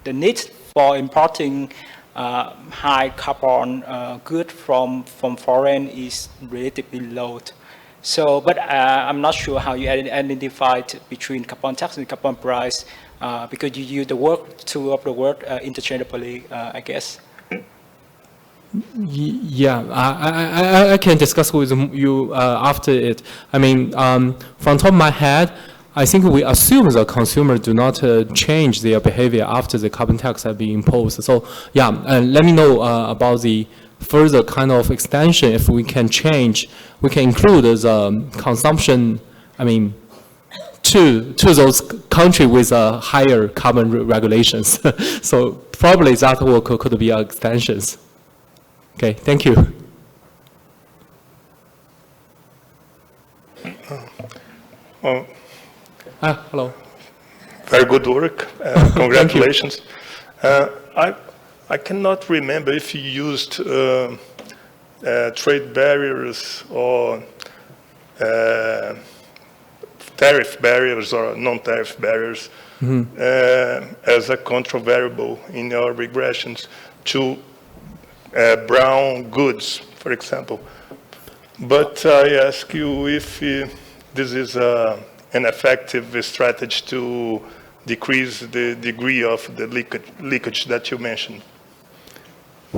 the need for importing high carbon good from foreign is relatively low. So, but I'm not sure how you identify between carbon tax and carbon price, because you use the two of the word interchangeably, I guess. Yeah, I can discuss with you after it. I mean, from top of my head, I think we assume the consumer do not change their behavior after the carbon tax have been imposed. So yeah, let me know about the further kind of extension. If we can change, we can include the consumption, I mean, to those countries with higher carbon regulations. So probably that could be extensions. Okay, thank you. Hello. Very good work. Congratulations. I cannot remember if you used trade barriers or tariff barriers or non-tariff barriers as a control variable in your regressions to brown goods, for example. But I ask you if this is an effective strategy to decrease the degree of the leakage that you mentioned.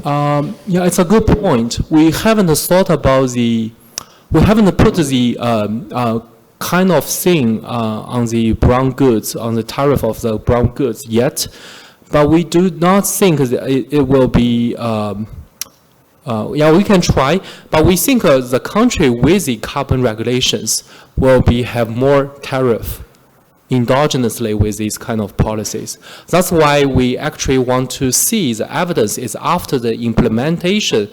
Yeah, it's a good point. We haven't thought about we haven't put the kind of thing on the brown goods, on the tariff of the brown goods yet, but we do not think it will be, yeah, we can try, but we think the country with the carbon regulations will have more tariff endogenously with these kind of policies. That's why we actually want to see the evidence is after the implementation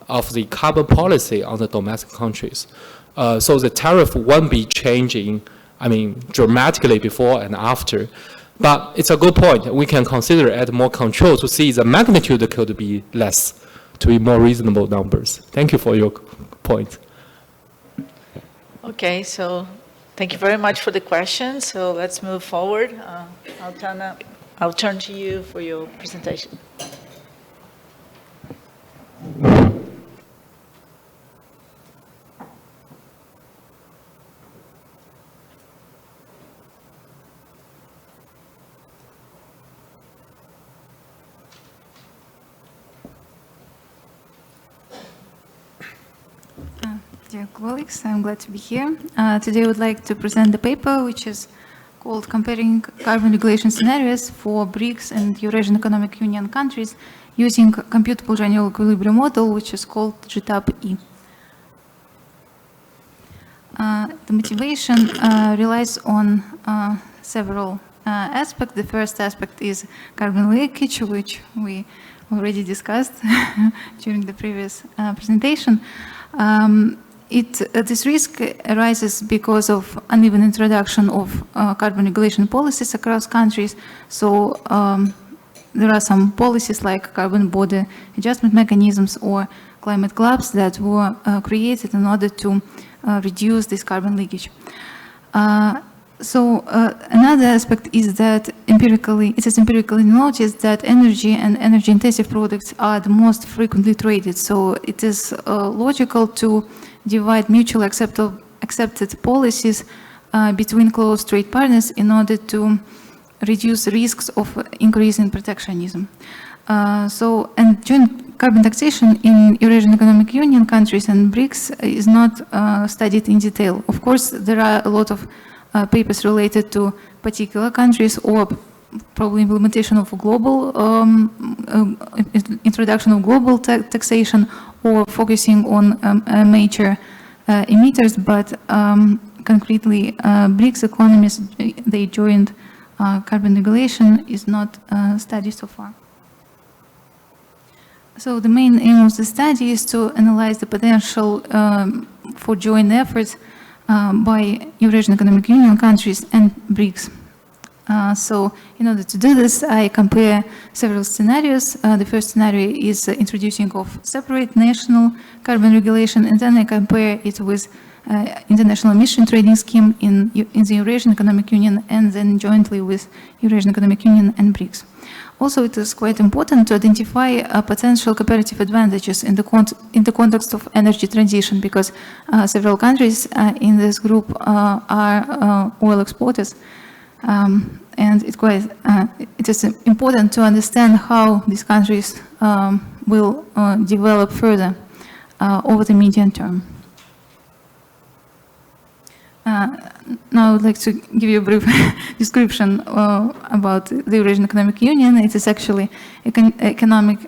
of the carbon policy on the domestic countries. So the tariff won't be changing, I mean, dramatically before and after. But it's a good point. We can consider add more control to see the magnitude could be less, to be more reasonable numbers. Thank you for your point. Okay, so thank you very much for the question. So let's move forward. I'll turn to you for your presentation. Dear colleagues, I'm glad to be here. Today I would like to present the paper which is called Comparing Carbon Regulation Scenarios for BRICS and Eurasian Economic Union countries using computable general equilibrium model, which is called GTAP-E. The motivation relies on several aspects. The first aspect is carbon leakage, which we already discussed during the previous presentation. This risk arises because of uneven introduction of carbon regulation policies across countries. So there are some policies like carbon border adjustment mechanisms or climate clubs that were created in order to reduce this carbon leakage. Another aspect is that it is empirically noticed that energy and energy-intensive products are the most frequently traded. So it is logical to divide mutually accepted policies between close trade partners in order to reduce risks of increasing protectionism. And joint carbon taxation in Eurasian Economic Union countries and BRICS is not studied in detail. Of course, there are a lot of papers related to particular countries or probably implementation of a global introduction of global taxation or focusing on major emitters, but concretely BRICS economies, they joined carbon regulation is not studied so far. So the main aim of the study is to analyze the potential for joint efforts by Eurasian Economic Union countries and BRICS. So in order to do this, I compare several scenarios. The first scenario is introducing of separate national carbon regulation, and then I compare it with international emission trading scheme in the Eurasian Economic Union and then jointly with Eurasian Economic Union and BRICS. Also, it is quite important to identify potential comparative advantages in the context of energy transition, because several countries in this group are oil exporters. And it is important to understand how these countries will develop further over the medium term. Now I would like to give you a brief description about the Eurasian Economic Union. It is actually an economic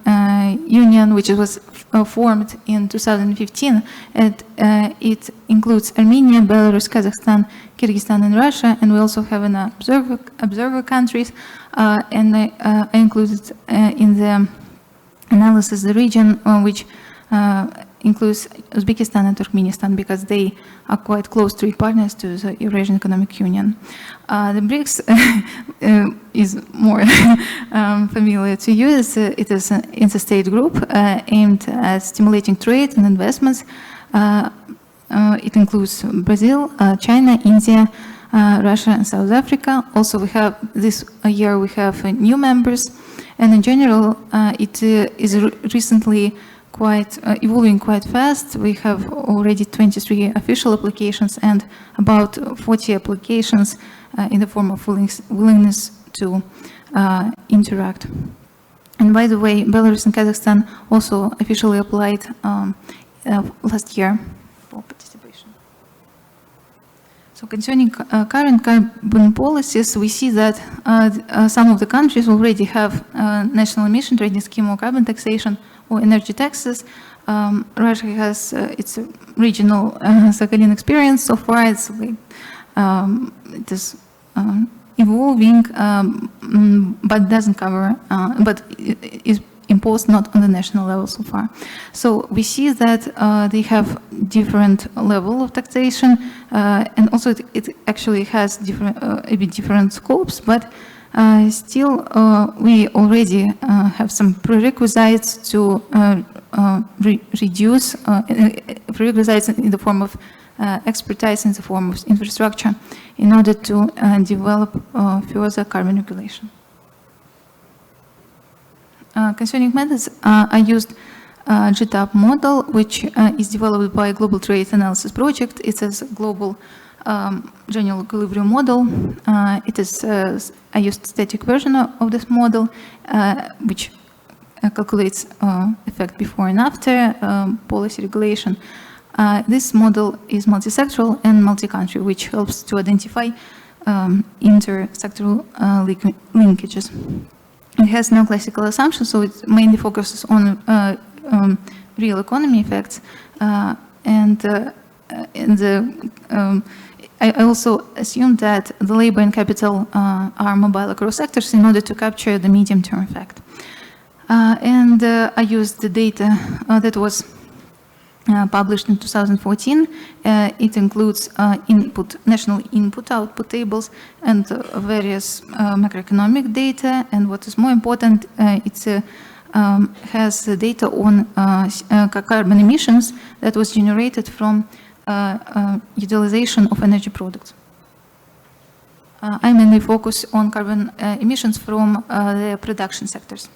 union which was formed in 2015. And it includes Armenia, Belarus, Kazakhstan, Kyrgyzstan, and Russia. And we also have an observer countries. And I included in the analysis the region which includes Uzbekistan and Turkmenistan, because they are quite close trade partners to the Eurasian Economic Union. The BRICS is more familiar to you. It is an interstate group aimed at stimulating trade and investments. It includes Brazil, China, India, Russia, and South Africa. Also, we have this year we have new members, and in general, it is recently evolving quite fast. We have already 23 official applications and about 40 applications in the form of willingness to interact. And by the way, Belarus and Kazakhstan also officially applied last year for participation. So concerning current carbon policies, we see that some of the countries already have national emission trading scheme or carbon taxation or energy taxes. Russia has its regional Sakhalin experience so far. It is evolving, but doesn't cover, but it is imposed not on the national level so far. So we see that they have different level of taxation, and also it actually has a bit different scopes, but still, we already have some prerequisites to reduce prerequisites in the form of expertise, in the form of infrastructure, in order to develop further carbon regulation. Concerning methods, I used GTAP model, which is developed by Global Trade Analysis Project. It is a global general equilibrium model. I used static version of this model, which calculates effect before and after policy regulation. This model is multi-sectoral and multi-country, which helps to identify inter-sectoral linkages. It has no classical assumptions, so it mainly focuses on real economy effects. I also assume that the labor and capital are mobile across sectors in order to capture the medium-term effect. I used the data that was published in 2014. It includes national input-output tables and various macroeconomic data. And what is more important, it has data on carbon emissions that was generated from utilization of energy products. I mainly focus on carbon emissions from the production sectors.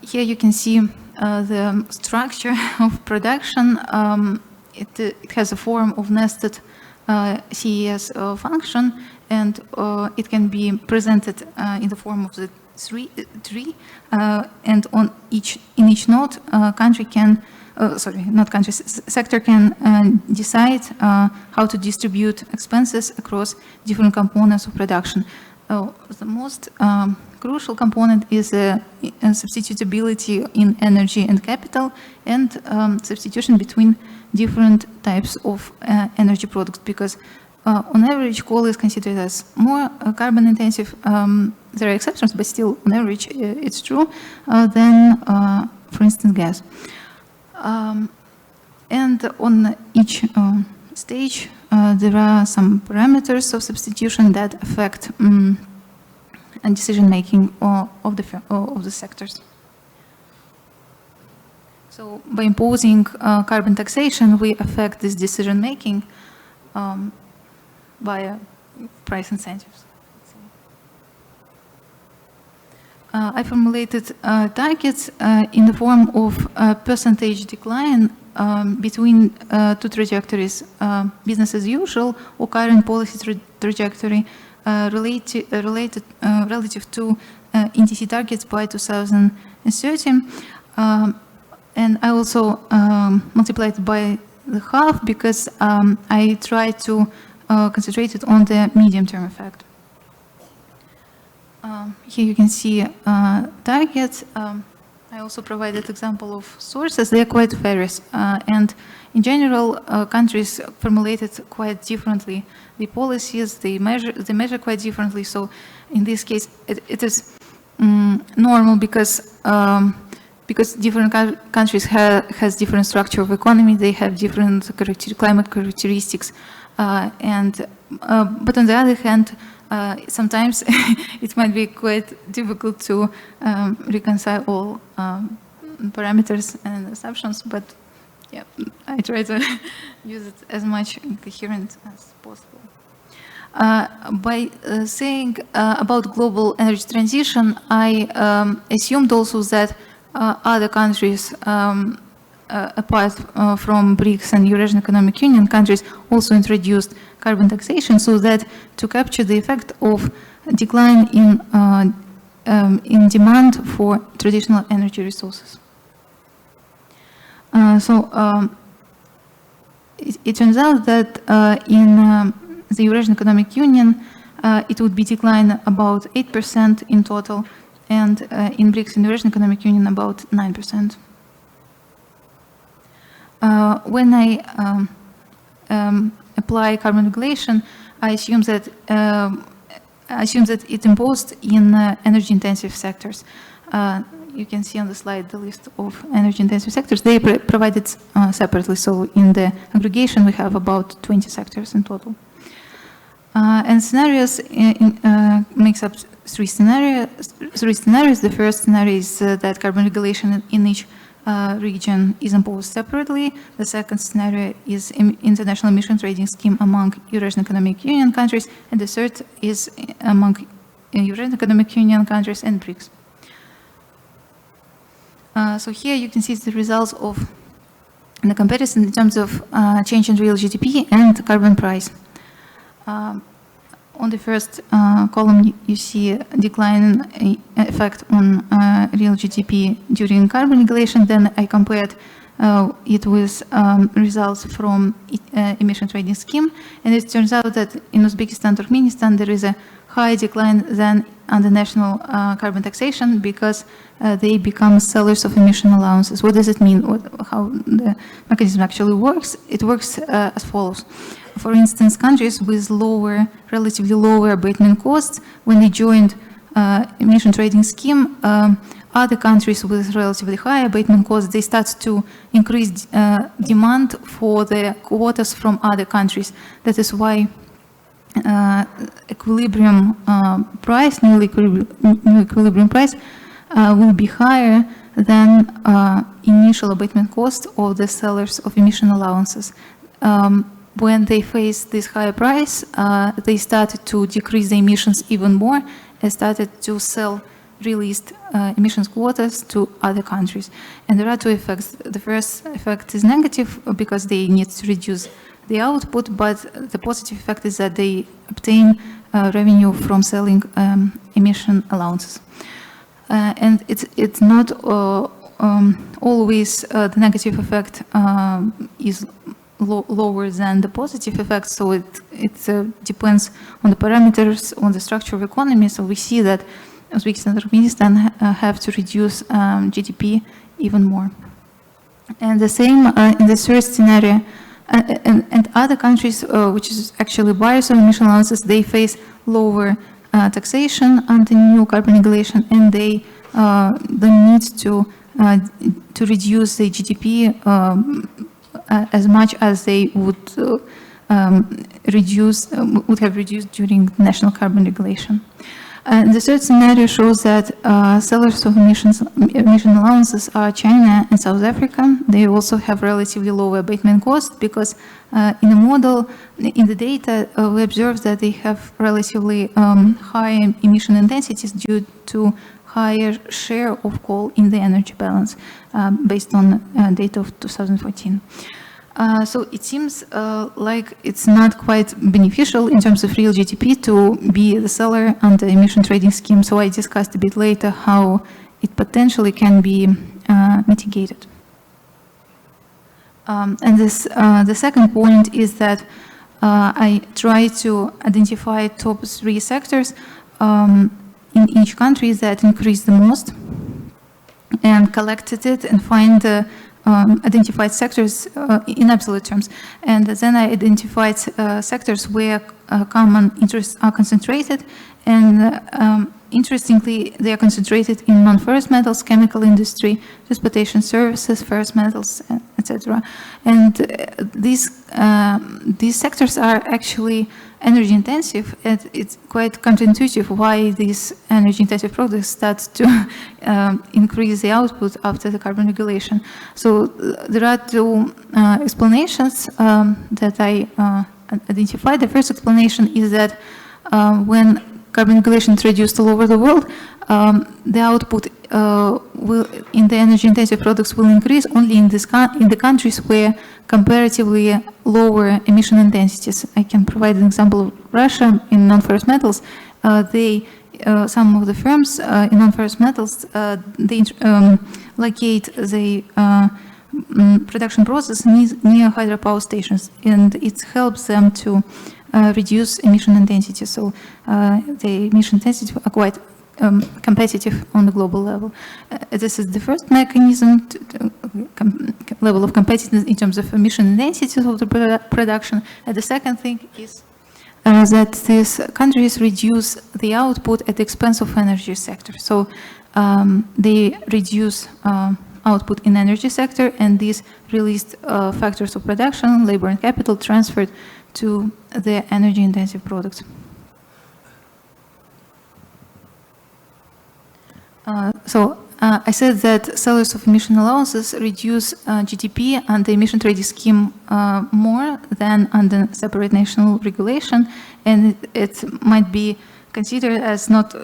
Here you can see the structure of production. It has a form of nested CES function, and it can be presented in the form of the tree. And in each node, sector can decide how to distribute expenses across different components of production. The most crucial component is substitutability in energy and capital, and substitution between different types of energy products, because on average, coal is considered as more carbon intensive. There are exceptions, but still, on average, it's true, than, for instance, gas. And on each stage, there are some parameters of substitution that affect decision-making of the sectors. So by imposing carbon taxation, we affect this decision-making via price incentives. I formulated targets in the form of a percentage decline between two trajectories, business as usual or current policy trajectory relative to NTC targets by 2030. And I also multiplied by the half because I tried to concentrate it on the medium-term effect. Here you can see targets. I also provided example of sources. They are quite various, and in general, countries formulated quite differently the policies. They measure quite differently. So, in this case, it is normal because different countries has different structure of economy. They have different climate characteristics, but on the other hand, sometimes it might be quite difficult to reconcile all parameters and assumptions, but yeah, I try to use it as much coherent as possible. By saying about global energy transition, I assumed also that other countries apart from BRICS and Eurasian Economic Union countries also introduced carbon taxation, so that to capture the effect of decline in demand for traditional energy resources. It turns out that in the Eurasian Economic Union, it would be decline about 8% in total, and in BRICS and Eurasian Economic Union about 9%. When I apply carbon regulation, I assume that it imposed in energy-intensive sectors. You can see on the slide the list of energy-intensive sectors. They provided separately. So in the aggregation, we have about 20 sectors in total. And scenarios makes up three scenarios. The first scenario is that carbon regulation in each region is imposed separately. The second scenario is international emission trading scheme among Eurasian Economic Union countries, and the third is among Eurasian Economic Union countries and BRICS. So here you can see the results of the comparison in terms of change in real GDP and carbon price. On the first column, you see a decline effect on real GDP during carbon regulation. Then I compared it was results from emission trading scheme, and it turns out that in Uzbekistan, Turkmenistan, there is a higher decline than under national carbon taxation because they become sellers of emission allowances. What does it mean? How the mechanism actually works? It works as follows. For instance, countries with relatively lower abatement costs, when they joined emission trading scheme, other countries with relatively high abatement costs, they start to increase demand for the quotas from other countries. That is why equilibrium price, new equilibrium price, will be higher than initial abatement cost of the sellers of emission allowances. When they face this higher price, they started to decrease the emissions even more and started to sell released emissions quotas to other countries. And there are two effects. The first effect is negative because they need to reduce the output, but the positive effect is that they obtain revenue from selling emission allowances. And it's not always the negative effect is lower than the positive effect, so it depends on the parameters, on the structure of economy. So we see that Uzbekistan and Turkmenistan have to reduce GDP even more. And the same in the third scenario, and other countries, which is actually buyers of emission allowances, they face lower taxation under new carbon regulation, and they need to reduce the GDP as much as they would have reduced during national carbon regulation. And the third scenario shows that sellers of emission allowances are China and South Africa. They also have relatively low abatement cost because in the model, in the data, we observe that they have relatively high emission intensities due to higher share of coal in the energy balance based on data of 2014. So it seems like it's not quite beneficial in terms of real GDP to be the seller under emission trading scheme. So I discussed a bit later how it potentially can be mitigated. And the second point is that I try to identify top 3 sectors in each country that increase the most, and collected it and find the identified sectors in absolute terms. And then I identified sectors where common interests are concentrated, and interestingly, they are concentrated in non-ferrous metals, chemical industry, transportation services, ferrous metals, etc. And these sectors are actually energy intensive, and it's quite counterintuitive why these energy intensive products start to increase the output after the carbon regulation. So there are 2 explanations that I identified. The first explanation is that when carbon regulation introduced all over the world, the output in the energy intensive products will increase only in the countries where comparatively lower emission intensities. I can provide an example of Russia in non-ferrous metals. Some of the firms in non-ferrous metals, they locate the production process near hydropower stations, and it helps them to reduce emission intensity. So the emission intensity are quite competitive on the global level. This is the first mechanism, level of competitiveness in terms of emission intensity of the production. And the second thing is that these countries reduce the output at the expense of energy sector. So they reduce output in energy sector, and these released factors of production, labor and capital, transferred to the energy intensive products. I said that sellers of emission allowances reduce GDP under emission trading scheme more than under separate national regulation, and it might be considered as not,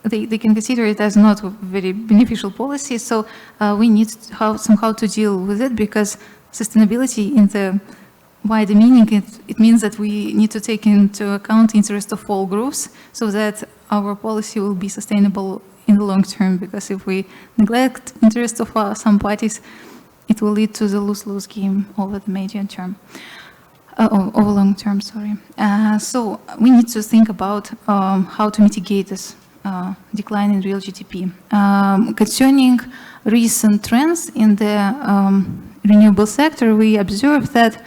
they can consider it as not a very beneficial policy. So we need somehow to deal with it, because sustainability in the wider meaning, it means that we need to take into account the interest of all groups so that our policy will be sustainable in the long term. Because if we neglect interest of some parties, it will lead to the lose-lose game over the medium term. Over long term, sorry. So we need to think about how to mitigate this decline in real GDP. Concerning recent trends in the renewable sector, we observe that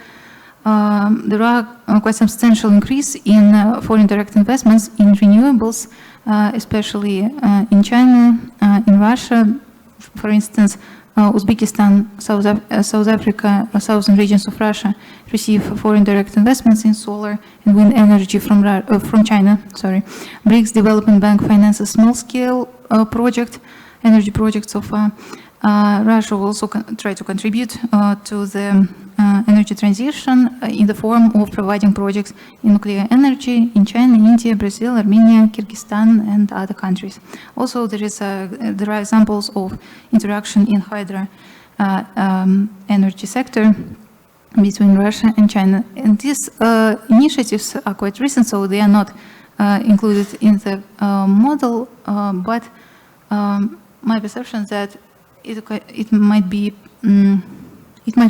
there are quite substantial increase in foreign direct investments in renewables, especially in China, in Russia, for instance. Uzbekistan, South Africa, southern regions of Russia receive foreign direct investments in solar and wind energy from China. Sorry, BRICS Development Bank finances small-scale energy projects so far. Russia will also try to contribute to the energy transition in the form of providing projects in nuclear energy in China, India, Brazil, Armenia, Kyrgyzstan, and other countries. Also, there are examples of interaction in hydro energy sector between Russia and China. And these initiatives are quite recent, so they are not included in the model, but my perception is that it might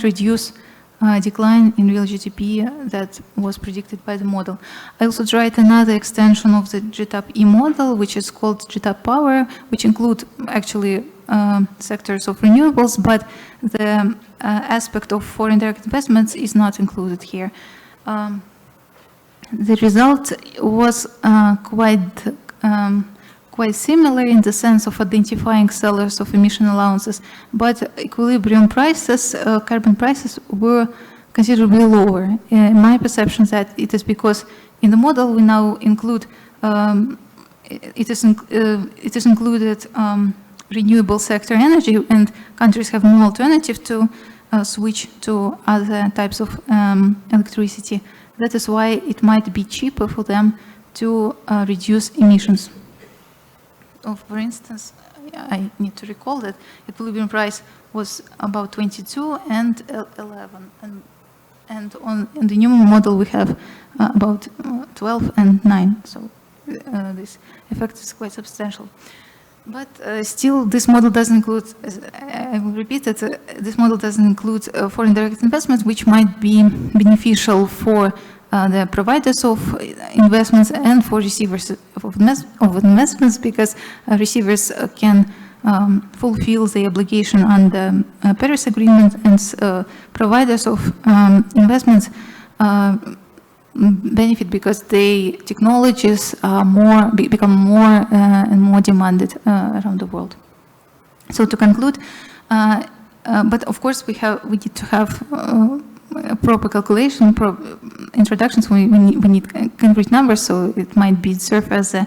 reduce decline in real GDP that was predicted by the model. I also tried another extension of the GTAP-E model, which is called GTAP Power, which include actually sectors of renewables, but the aspect of foreign direct investments is not included here. The result was quite similar in the sense of identifying sellers of emission allowances, but equilibrium prices, carbon prices, were considerably lower. My perception is that it is because in the model we now include, it is included renewable sector energy, and countries have no alternative to switch to other types of electricity. That is why it might be cheaper for them to reduce emissions. For instance, I need to recall that equilibrium price was about 22 and 11, and in the new model we have about 12 and 9. So this effect is quite substantial. But still, this model doesn't include, I will repeat it, this model doesn't include foreign direct investments, which might be beneficial for the providers of investments and for receivers of investments, because receivers can fulfill the obligation under Paris Agreement, and providers of investments benefit because the technologies are become more and more demanded around the world. So to conclude, but of course we need to have proper calculation, introductions. We need concrete numbers, so it might be serve as a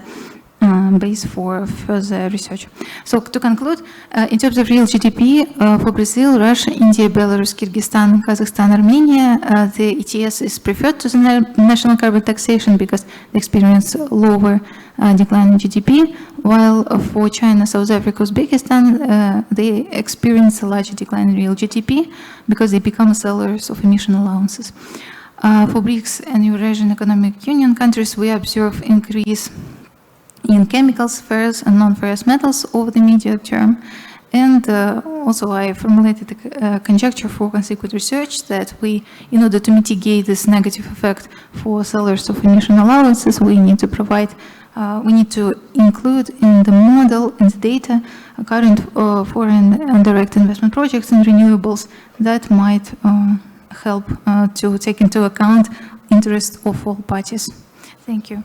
base for further research. So to conclude, in terms of real GDP for Brazil, Russia, India, Belarus, Kyrgyzstan, Kazakhstan, Armenia, the ETS is preferred to the national carbon taxation because they experience lower decline in GDP, while for China, South Africa, Uzbekistan, they experience a larger decline in real GDP because they become sellers of emission allowances. For BRICS and Eurasian Economic Union countries, we observe increase in chemicals, ferrous and non-ferrous metals over the medium term. And also I formulated a conjecture for consequent research that in order to mitigate this negative effect for sellers of emission allowances, we need to include in the model and the data current foreign and direct investment projects in renewables that might help to take into account interest of all parties. Thank you.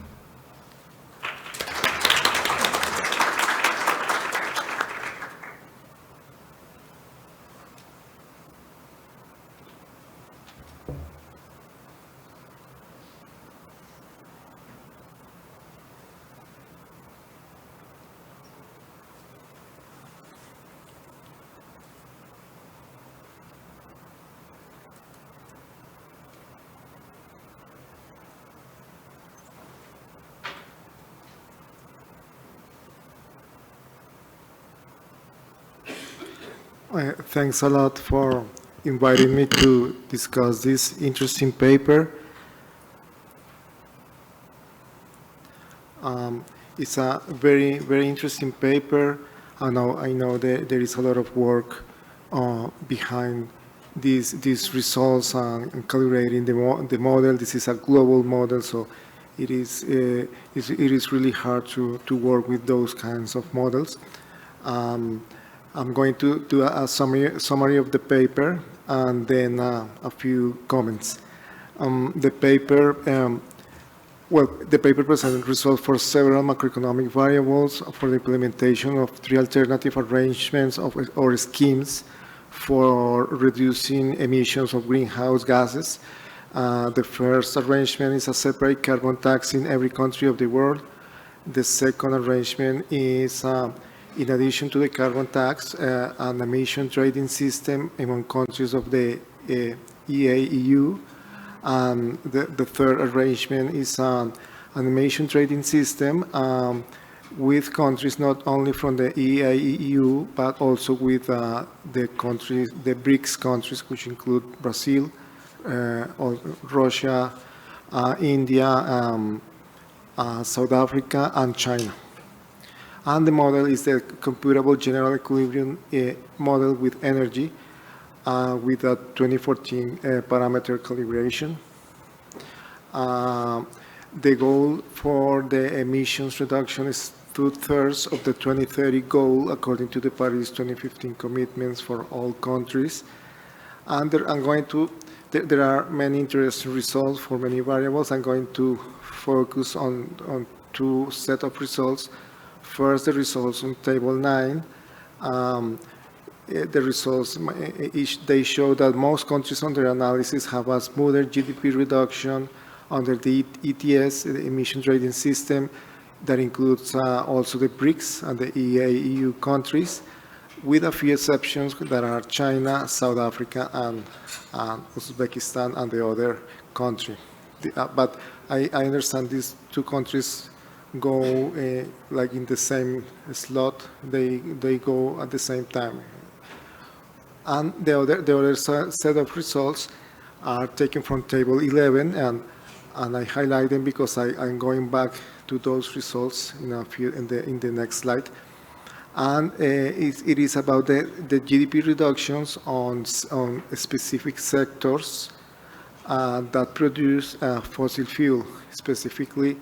Thanks a lot for inviting me to discuss this interesting paper. It's a very, very interesting paper. I know that there is a lot of work behind these results and calibrating the model. This is a global model, so it is really hard to work with those kinds of models. I'm going to do a summary of the paper and then a few comments. The paper presented results for several macroeconomic variables for the implementation of 3 alternative arrangements or schemes for reducing emissions of greenhouse gases. The first arrangement is a separate carbon tax in every country of the world. The second arrangement is, in addition to the carbon tax, an emission trading system among countries of the EA-EU. And the third arrangement is an emission trading system with countries not only from the EA-EU, but also with the BRICS countries, which include Brazil, Russia, India, South Africa, and China. And the model is the computable general equilibrium model with energy with a 2014 parameter calibration. The goal for the emissions reduction is 2/3 of the 2030 goal according to the Paris 2015 commitments for all countries. And there are many interesting results for many variables. I'm going to focus on 2 sets of results. First, the results on table 9. The results, they show that most countries under analysis have a smoother GDP reduction under the ETS, the emission trading system, that includes also the BRICS and the EA-EU countries, with a few exceptions that are China, South Africa, and Uzbekistan, and the other country. But I understand these 2 countries go like in the same slot. They go at the same time. And the other set of results are taken from table 11, and I highlight them because I'm going back to those results in the next slide. And it is about the GDP reductions on specific sectors that produce fossil fuel. Specifically,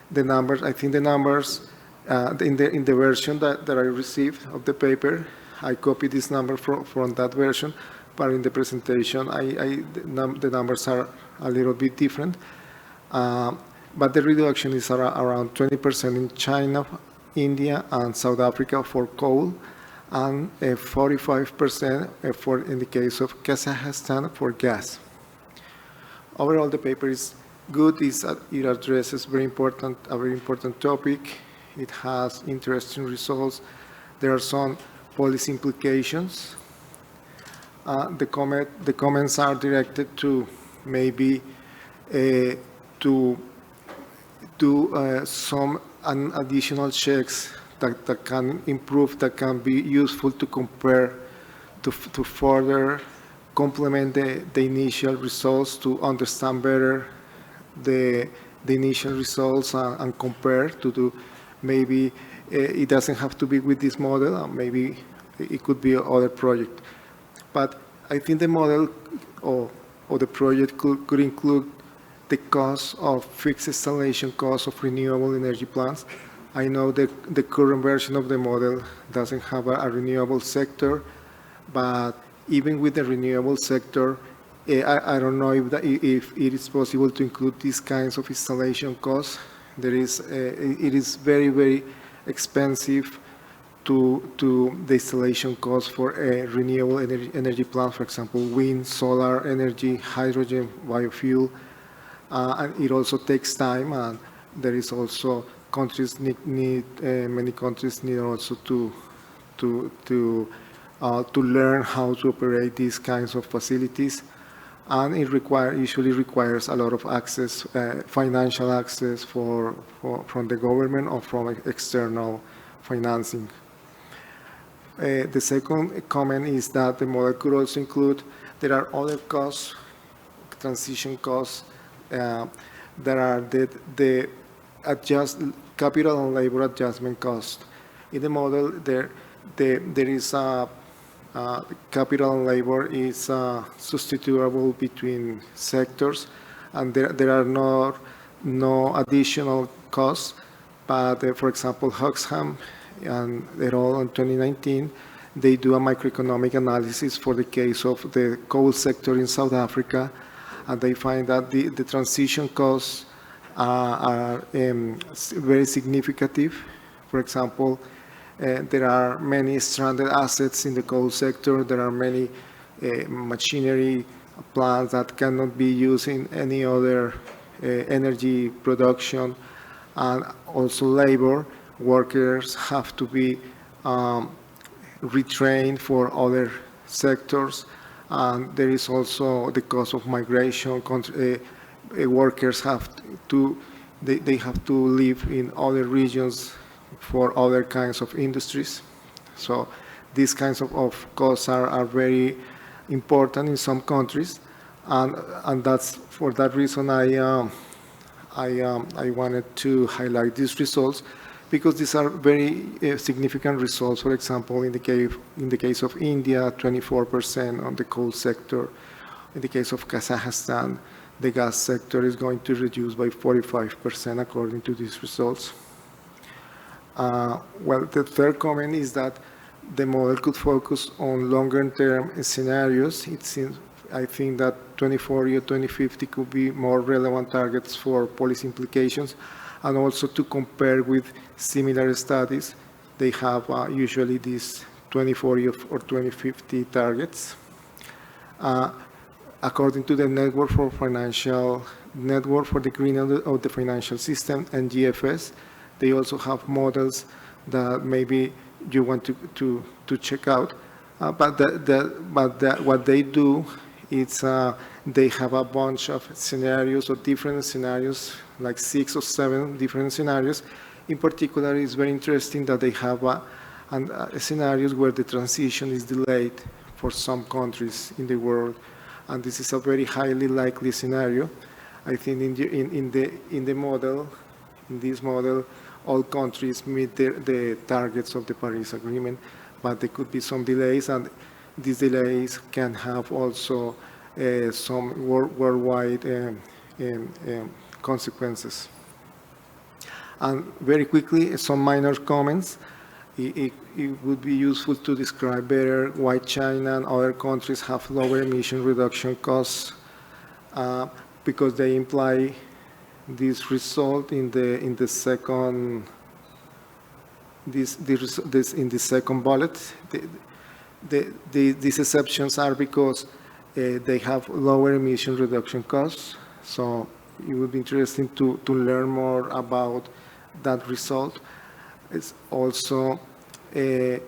the numbers. I think the numbers in the version that I received of the paper, I copied this number from that version, but in the presentation, the numbers are a little bit different. But the reduction is around 20% in China, India, and South Africa for coal, and 45% in the case of Kazakhstan for gas. Overall, the paper is good. It addresses a very important topic. It has interesting results. There are some policy implications. The comments are directed to maybe to do some additional checks that can improve, that can be useful to compare, to further complement the initial results, to understand better the initial results and compare to do. Maybe it doesn't have to be with this model, maybe it could be other project. But I think the model or the project could include the cost of fixed installation costs of renewable energy plants. I know that the current version of the model doesn't have a renewable sector, but even with the renewable sector, I don't know if it is possible to include these kinds of installation costs. It is very, very expensive to the installation costs for a renewable energy plant, for example, wind, solar energy, hydrogen, biofuel. And it also takes time, and there is also many countries need also to learn how to operate these kinds of facilities, and it usually requires a lot of access, financial access from the government or from external financing. The second comment is that the model could also include, there are other costs, transition costs, that are the capital and labor adjustment cost. In the model, there is a capital and labor is substitutable between sectors, and there are no additional costs. But for example, Hoxham and Erol in 2019, they do a microeconomic analysis for the case of the coal sector in South Africa, and they find that the transition costs are very significant. For example, there are many stranded assets in the coal sector. There are many machinery plants that cannot be used in any other energy production, and also labor. Workers have to be retrained for other sectors, and there is also the cost of migration. Workers have to live in other regions for other kinds of industries. So these kinds of costs are very important in some countries, and that's for that reason I wanted to highlight these results, because these are very significant results. For example, in the case of India, 24% on the coal sector. In the case of Kazakhstan, the gas sector is going to reduce by 45% according to these results. Well, the third comment is that the model could focus on longer-term scenarios. I think that 2040 or 2050 could be more relevant targets for policy implications, and also to compare with similar studies. They have usually these 2040 or 2050 targets. According to the Network for the Greening of the Financial System and GFS, they also have models that maybe you want to check out. But what they do is they have a bunch of scenarios or different scenarios, like 6 or 7 different scenarios. In particular, it's very interesting that they have scenarios where the transition is delayed for some countries in the world, and this is a very highly likely scenario. I think in this model, all countries meet the targets of the Paris Agreement, but there could be some delays, and these delays can have also some worldwide consequences. And very quickly, some minor comments. It would be useful to describe better why China and other countries have lower emission reduction costs, because they imply this result in the second bullet. These exceptions are because they have lower emission reduction costs. So it would be interesting to learn more about that result. It's also there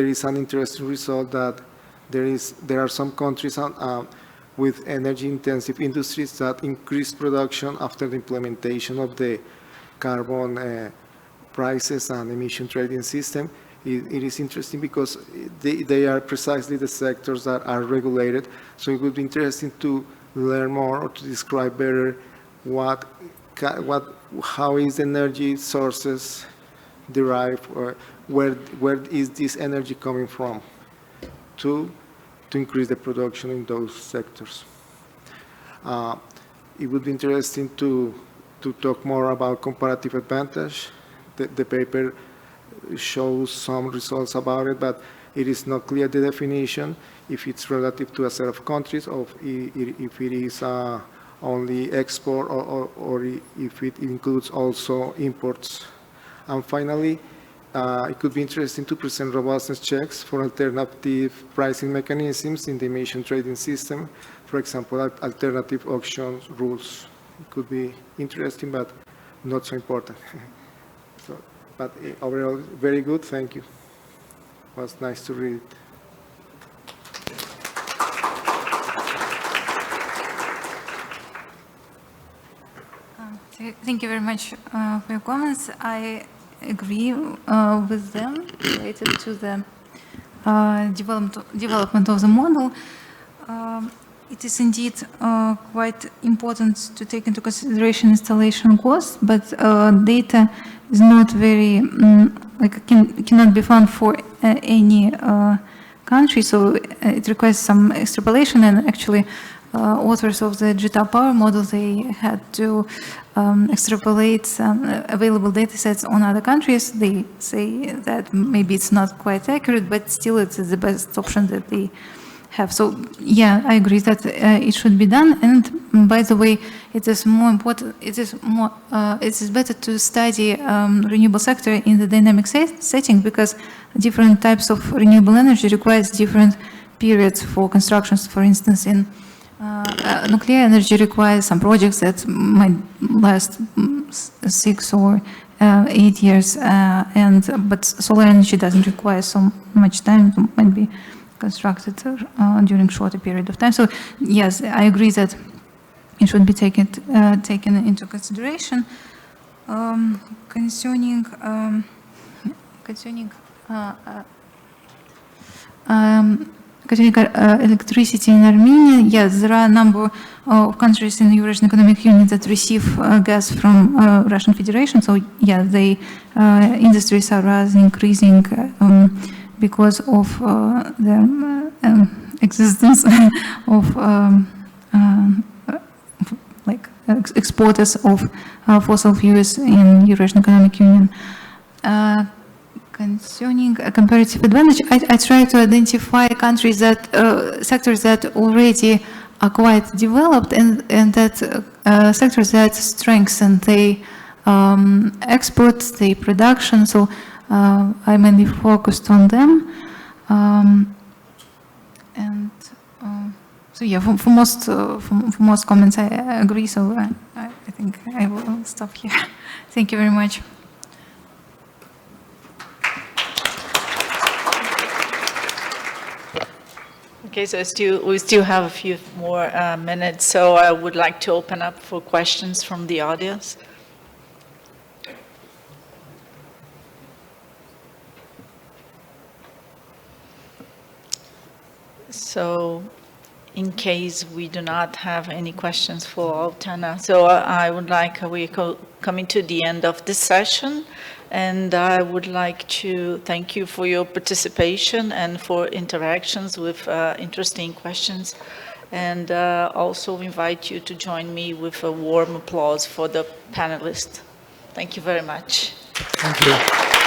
is an interesting result that there are some countries with energy-intensive industries that increase production after the implementation of the carbon prices and emission trading system. It is interesting because they are precisely the sectors that are regulated. So it would be interesting to learn more or to describe better how is energy sources derived, or where is this energy coming from to increase the production in those sectors. It would be interesting to talk more about comparative advantage. The paper shows some results about it, but it is not clear the definition, if it's relative to a set of countries, or if it is only export, or if it includes also imports. And finally, it could be interesting to present robustness checks for alternative pricing mechanisms in the emission trading system. For example, alternative auction rules. It could be interesting, but not so important. But overall, very good. Thank you. It was nice to read it. Thank you very much for your comments. I agree with them related to the development of the model. It is indeed quite important to take into consideration installation costs, but data is not very cannot be found for any country, so it requires some extrapolation, and actually authors of the digital power model, they had to extrapolate some available data sets on other countries. They say that maybe it's not quite accurate, but still it's the best option that they have. So yeah, I agree that it should be done. And by the way, it is more important. It is better to study renewable sector in the dynamic setting, because different types of renewable energy requires different periods for constructions. For instance, in nuclear energy requires some projects that might last 6 or 8 years, but solar energy doesn't require so much time. It might be constructed during shorter period of time. So yes, I agree that it should be taken into consideration. Concerning electricity in Armenia, yes, there are a number of countries in the Eurasian Economic Union that receive gas from Russian Federation. So yeah, the industries are rather increasing because of the existence of like exporters of fossil fuels in Eurasian Economic Union. Concerning a comparative advantage, I try to identify countries that, sectors that already are quite developed, and that sectors that strengthen their exports, their production. So I mainly focused on them. So yeah, for most comments I agree. So I think I will stop here. Thank you very much. Okay, so we still have a few more minutes, so I would like to open up for questions from the audience. So in case we do not have any questions for Altana, so I would like, we're coming to the end of this session, and I would like to thank you for your participation and for interactions with interesting questions, and also invite you to join me with a warm applause for the panelists. Thank you very much. Thank you.